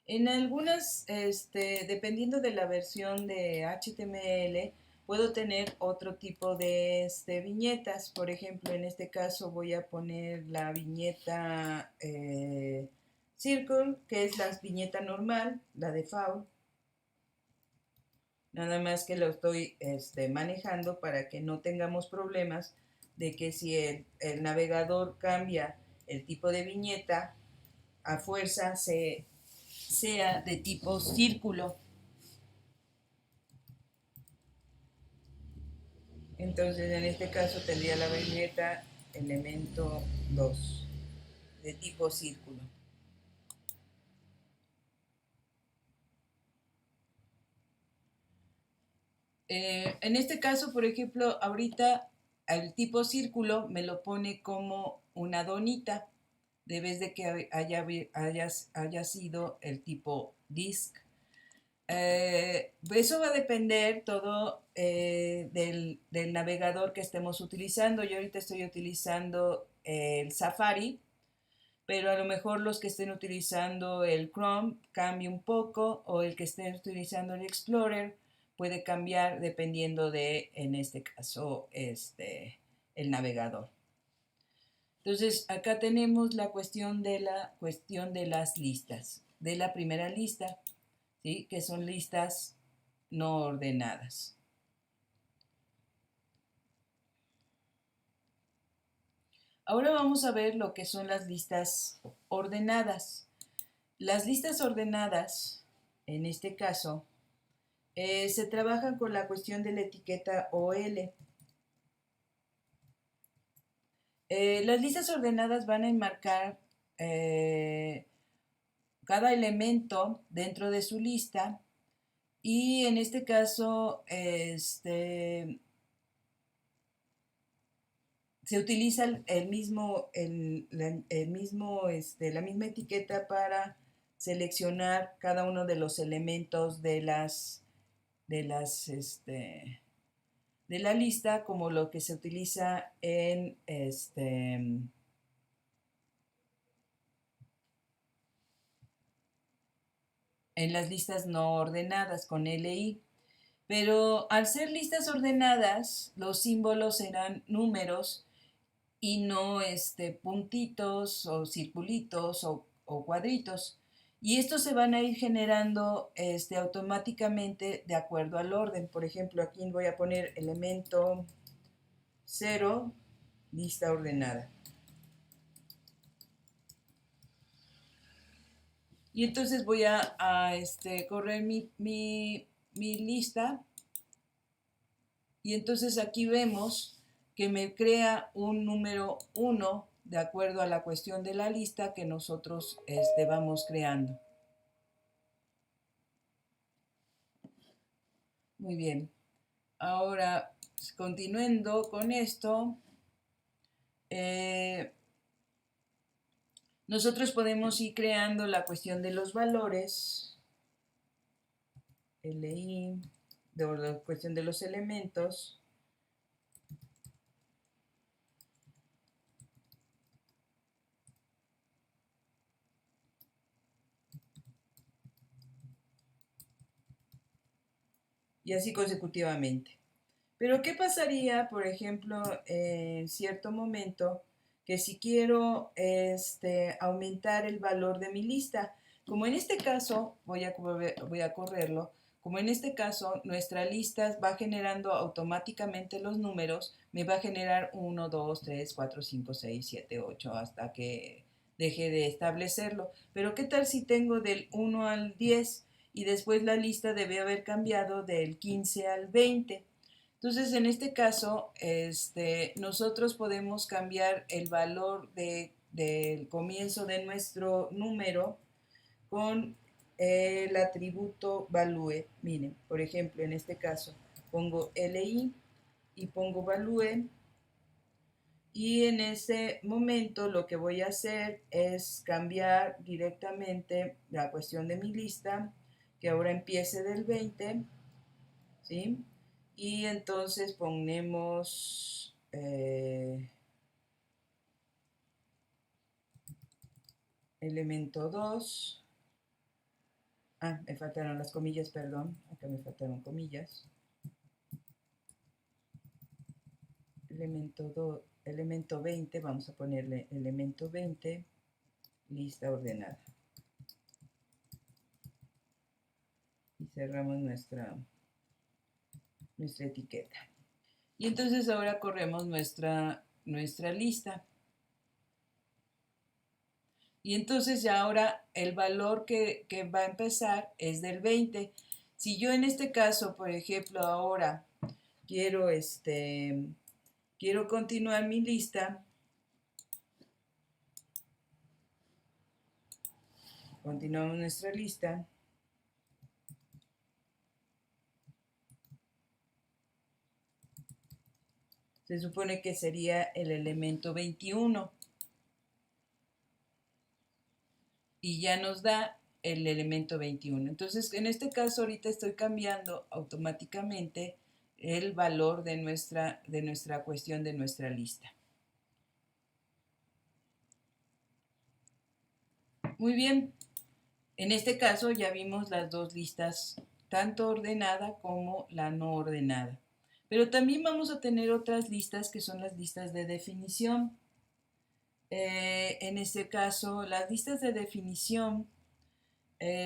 En algunas, dependiendo de la versión de HTML, puedo tener otro tipo de viñetas. Por ejemplo, en este caso voy a poner la viñeta Circle, que es la viñeta normal, la default. Nada más que lo estoy manejando para que no tengamos problemas de que si el navegador cambia el tipo de viñeta, a fuerza sea de tipo círculo. Entonces en este caso tendría la viñeta elemento 2 de tipo círculo. En este caso, por ejemplo, ahorita el tipo círculo me lo pone como una donita, debes de que haya sido el tipo disc. Eso va a depender todo del navegador que estemos utilizando. Yo ahorita estoy utilizando el Safari, pero a lo mejor los que estén utilizando el Chrome cambie un poco, o el que estén utilizando el Explorer puede cambiar dependiendo de, en este caso, el navegador. Entonces, acá tenemos la cuestión de las listas, de la primera lista, ¿sí? Que son listas no ordenadas. Ahora vamos a ver lo que son las listas ordenadas. Las listas ordenadas, en este caso, se trabajan con la cuestión de la etiqueta OL. Las listas ordenadas van a enmarcar cada elemento dentro de su lista, y en este caso se utiliza la misma etiqueta para seleccionar cada uno de los elementos de la lista, como lo que se utiliza en las listas no ordenadas con LI. Pero al ser listas ordenadas, los símbolos serán números y no puntitos o circulitos o cuadritos. Y estos se van a ir generando automáticamente de acuerdo al orden. Por ejemplo, aquí voy a poner elemento 0, lista ordenada. Y entonces voy a correr mi lista. Y entonces aquí vemos que me crea un número 1 de acuerdo a la cuestión de la lista que nosotros vamos creando. Muy bien. Ahora, continuando con esto, nosotros podemos ir creando la cuestión de los valores, LI, de la cuestión de los elementos. Y así consecutivamente. Pero ¿qué pasaría, por ejemplo, en cierto momento, que si quiero aumentar el valor de mi lista? Como en este caso, voy a correrlo, como en este caso nuestra lista va generando automáticamente los números, me va a generar 1, 2, 3, 4, 5, 6, 7, 8, hasta que deje de establecerlo. Pero ¿qué tal si tengo del 1 al 10 y después la lista debe haber cambiado del 15 al 20? Entonces, en este caso, nosotros podemos cambiar el valor del comienzo de nuestro número con el atributo value. Miren, por ejemplo, en este caso, pongo LI y pongo value. Y en ese momento lo que voy a hacer es cambiar directamente la cuestión de mi lista, que ahora empiece del 20, ¿sí? Y entonces ponemos elemento 2. Me faltaron las comillas, perdón. Acá me faltaron comillas. Elemento 2, elemento 20, vamos a ponerle elemento 20, lista ordenada. Y cerramos nuestra etiqueta. Y entonces ahora corremos nuestra lista. Y entonces ya ahora el valor que va a empezar es del 20. Si yo en este caso, por ejemplo, ahora quiero, quiero continuar mi lista, continuamos nuestra lista, Se supone que sería el elemento 21. Y ya nos da el elemento 21. Entonces, en este caso, ahorita estoy cambiando automáticamente el valor de nuestra cuestión, de nuestra lista. Muy bien. En este caso ya vimos las dos listas, tanto ordenada como la no ordenada. Pero también vamos a tener otras listas que son las listas de definición. En este caso, las listas de definición,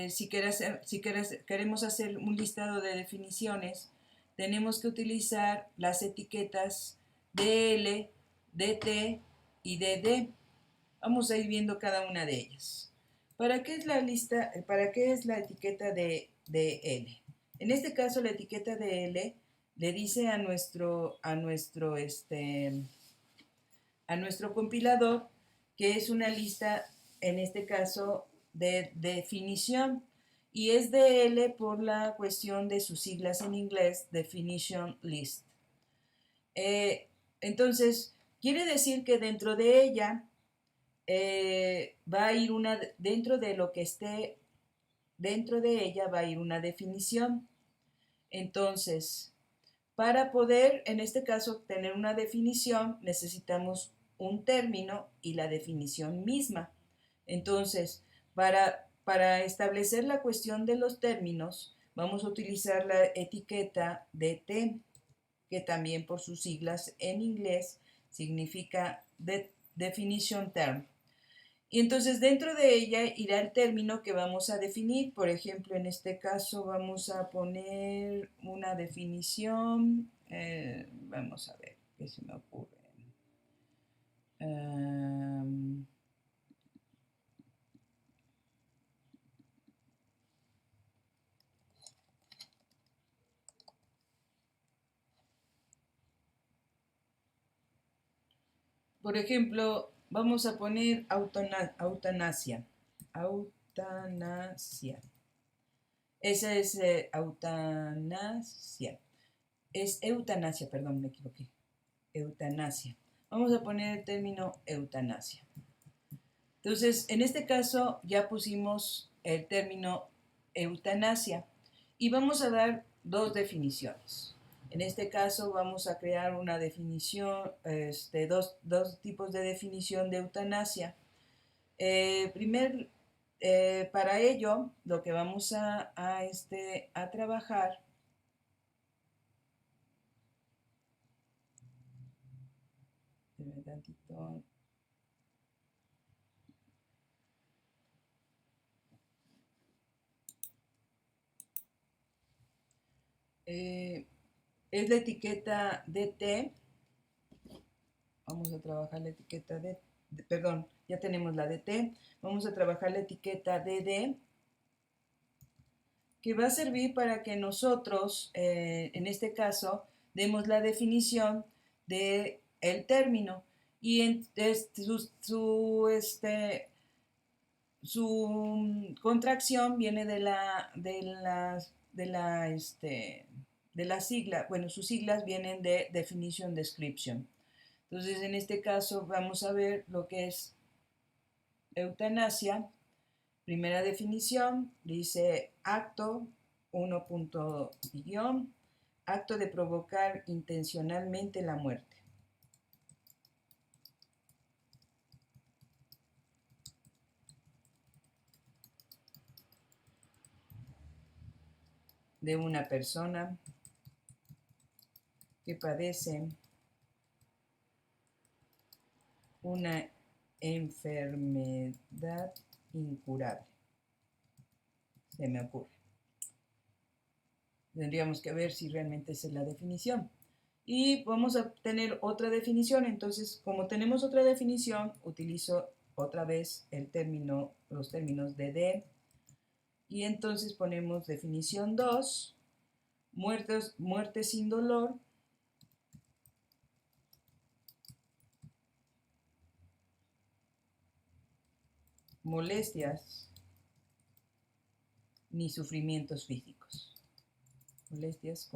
si queremos hacer un listado de definiciones, tenemos que utilizar las etiquetas DL, DT y DD. Vamos a ir viendo cada una de ellas. ¿Para qué es la etiqueta de L? En este caso, la etiqueta de L le dice a nuestro compilador que es una lista, en este caso, de definición. Y es DL por la cuestión de sus siglas en inglés, Definition List. Entonces, quiere decir que dentro de ella va a ir dentro de lo que esté dentro de ella va a ir una definición. Entonces, para poder, en este caso, tener una definición, necesitamos un término y la definición misma. Entonces, para establecer la cuestión de los términos, vamos a utilizar la etiqueta DT, que también por sus siglas en inglés significa Definition Term. Y entonces dentro de ella irá el término que vamos a definir. Por ejemplo, en este caso vamos a poner una definición. Vamos a ver qué se me ocurre. Por ejemplo, vamos a poner eutanasia. Eutanasia. Esa es eutanasia. Es eutanasia, perdón, me equivoqué. Eutanasia. Vamos a poner el término eutanasia. Entonces, en este caso ya pusimos el término eutanasia y vamos a dar dos definiciones. En este caso vamos a crear una definición, dos tipos de definición de eutanasia. Para ello, lo que vamos a trabajar es la etiqueta DT. Vamos a trabajar la etiqueta perdón, ya tenemos la DT. Vamos a trabajar la etiqueta DD, que va a servir para que nosotros, en este caso, demos la definición del término. Y su contracción viene de la sigla, bueno, sus siglas vienen de Definition Description. Entonces, en este caso vamos a ver lo que es eutanasia. Primera definición, dice acto, acto de provocar intencionalmente la muerte. De una persona que padece una enfermedad incurable. Se me ocurre. Tendríamos que ver si realmente esa es la definición. Y vamos a tener otra definición. Entonces, como tenemos otra definición, utilizo otra vez los términos de D. Y entonces ponemos definición 2, muerte sin dolor. Molestias ni sufrimientos físicos. Molestias,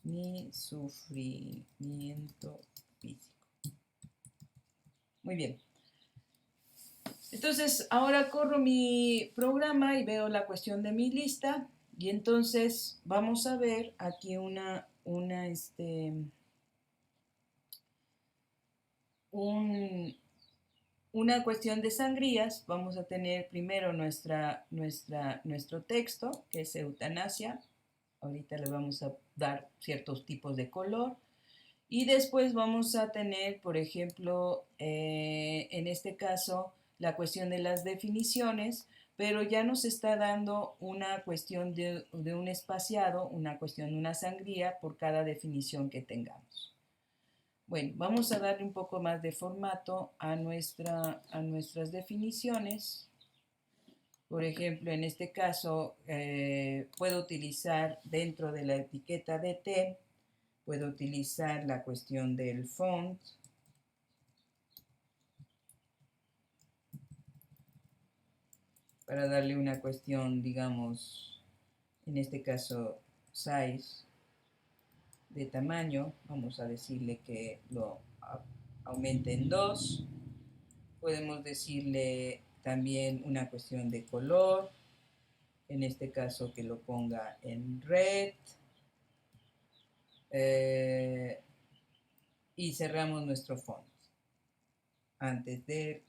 ni sufrimiento físico. Muy bien. Entonces, ahora corro mi programa y veo la cuestión de mi lista. Y entonces vamos a ver aquí una cuestión de sangrías. Vamos a tener primero nuestro texto, que es eutanasia. Ahorita le vamos a dar ciertos tipos de color. Y después vamos a tener, por ejemplo, en este caso, la cuestión de las definiciones, pero ya nos está dando una cuestión de un espaciado, una cuestión de una sangría por cada definición que tengamos. Bueno, vamos a darle un poco más de formato a nuestras definiciones. Por ejemplo, en este caso, puedo utilizar dentro de la etiqueta de té, puedo utilizar la cuestión del font, para darle una cuestión, digamos, en este caso, size, de tamaño. Vamos a decirle que lo aumente en 2. Podemos decirle también una cuestión de color, en este caso que lo ponga en red. Y cerramos nuestro font antes del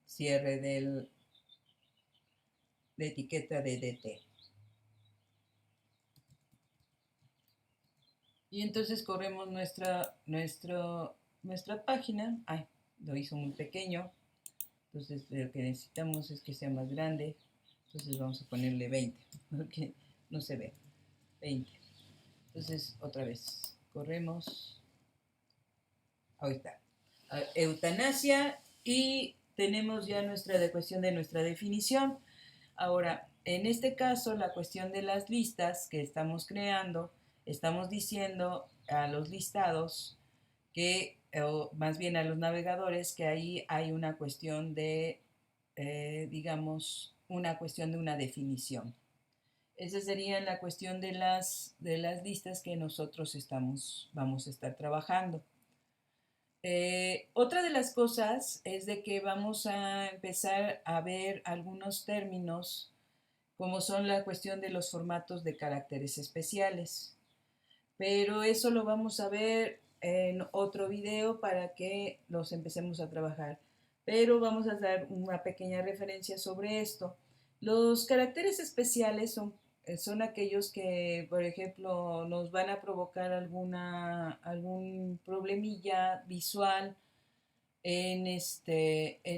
cierre de la etiqueta de DT. Y entonces corremos nuestra página. Ay, lo hizo muy pequeño. Entonces lo que necesitamos es que sea más grande. Entonces vamos a ponerle 20, porque no se ve. 20. Entonces otra vez corremos. Ahí está. Eutanasia, y tenemos ya nuestra cuestión de nuestra definición. Ahora, en este caso, la cuestión de las listas que estamos creando, estamos diciendo a los listados que, o más bien a los navegadores, que ahí hay una cuestión de, digamos, una cuestión de una definición. Esa sería la cuestión de las listas que nosotros vamos a estar trabajando. Otra de las cosas es de que vamos a empezar a ver algunos términos, como son la cuestión de los formatos de caracteres especiales. Pero eso lo vamos a ver en otro video para que los empecemos a trabajar. Pero vamos a dar una pequeña referencia sobre esto. Los caracteres especiales son aquellos que, por ejemplo, nos van a provocar algún problemilla visual en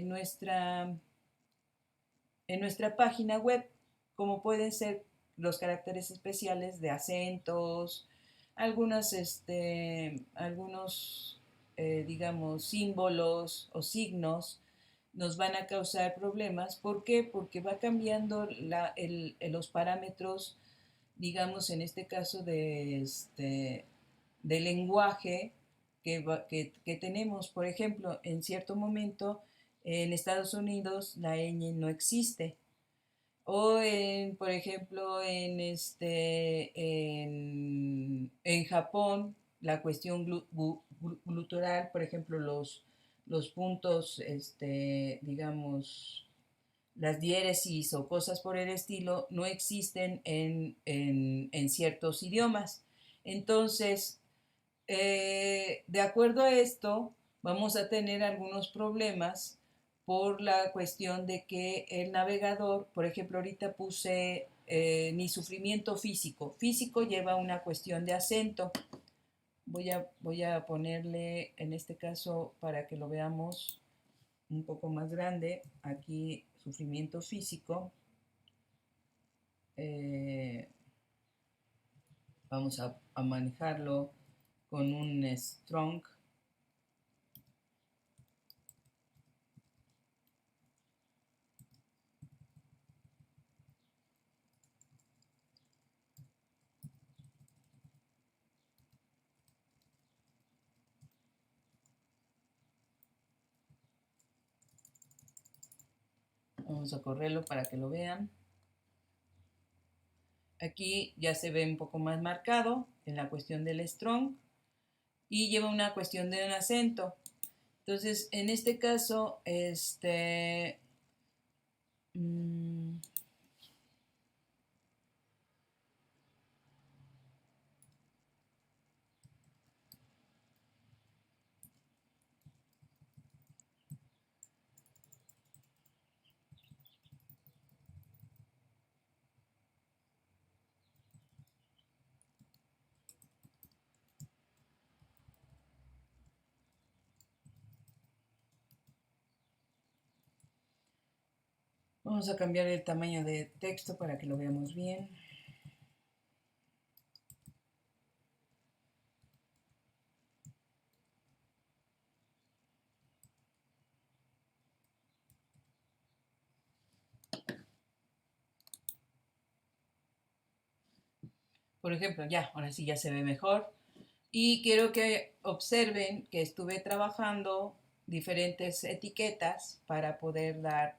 nuestra página web, como pueden ser los caracteres especiales de acentos, algunos, digamos, símbolos o signos nos van a causar problemas. ¿Por qué? Porque va cambiando los parámetros, digamos, en este caso de lenguaje que tenemos. Por ejemplo, en cierto momento en Estados Unidos la ñ no existe. O por ejemplo, en Japón, la cuestión glutural, por ejemplo, los puntos, digamos, las diéresis o cosas por el estilo, no existen en ciertos idiomas. Entonces, de acuerdo a esto, vamos a tener algunos problemas por la cuestión de que el navegador, por ejemplo, ahorita puse ni sufrimiento físico. Físico lleva una cuestión de acento. Voy a ponerle, en este caso, para que lo veamos un poco más grande, aquí sufrimiento físico. Vamos a manejarlo con un strong. Vamos a correrlo para que lo vean. Aquí ya se ve un poco más marcado en la cuestión del strong y lleva una cuestión de un acento. Entonces, en este caso, vamos a cambiar el tamaño de texto para que lo veamos bien. Por ejemplo, ya, ahora sí ya se ve mejor. Y quiero que observen que estuve trabajando diferentes etiquetas para poder dar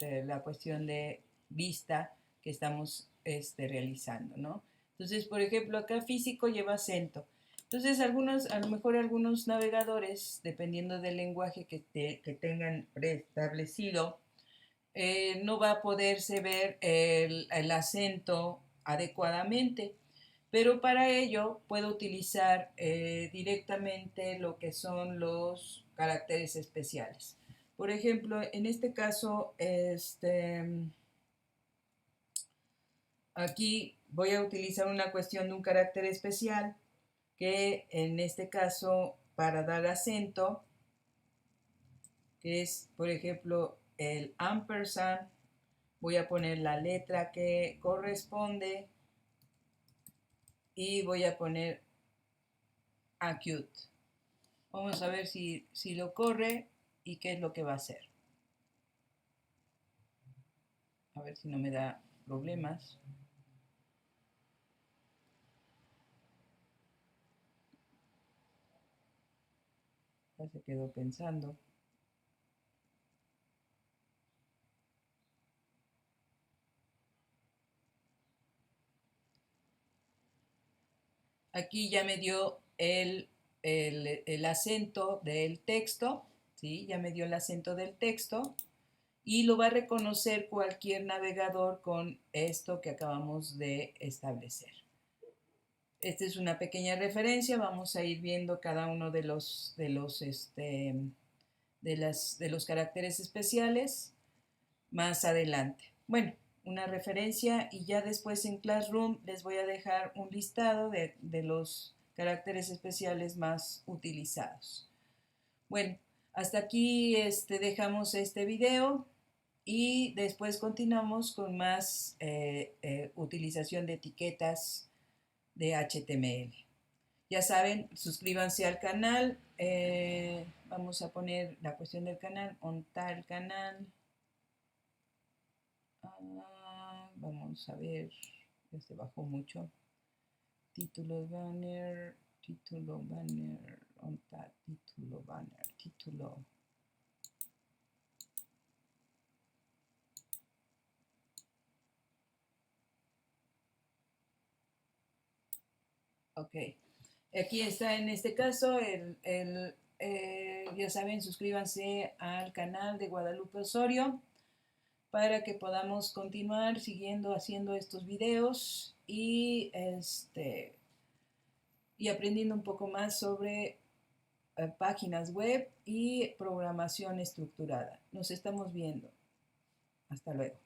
la cuestión de vista que estamos realizando, ¿no? Entonces, por ejemplo, acá físico lleva acento. Entonces, a lo mejor algunos navegadores, dependiendo del lenguaje que tengan preestablecido, no va a poderse ver el acento adecuadamente, pero para ello puedo utilizar directamente lo que son los caracteres especiales. Por ejemplo, en este caso, aquí voy a utilizar una cuestión de un carácter especial que en este caso para dar acento, que es por ejemplo el ampersand, voy a poner la letra que corresponde y voy a poner acute. Vamos a ver si lo corre y qué es lo que va a hacer. A ver si no me da problemas. Ya se quedó pensando. Aquí ya me dio el acento del texto, ¿sí? Ya me dio el acento del texto y lo va a reconocer cualquier navegador con esto que acabamos de establecer. Esta es una pequeña referencia, vamos a ir viendo cada uno de los caracteres especiales más adelante. Bueno, una referencia y ya después en Classroom les voy a dejar un listado de los caracteres especiales más utilizados. Bueno, hasta aquí dejamos este video y después continuamos con más utilización de etiquetas de HTML. Ya saben, suscríbanse al canal. Vamos a poner la cuestión del canal, ontar el canal. Vamos a ver, ya se bajó mucho. Título banner, ontar, título banner, título. Ok. Aquí está en este caso ya saben, suscríbanse al canal de Guadalupe Osorio para que podamos continuar siguiendo haciendo estos videos y aprendiendo un poco más sobre páginas web y programación estructurada. Nos estamos viendo. Hasta luego.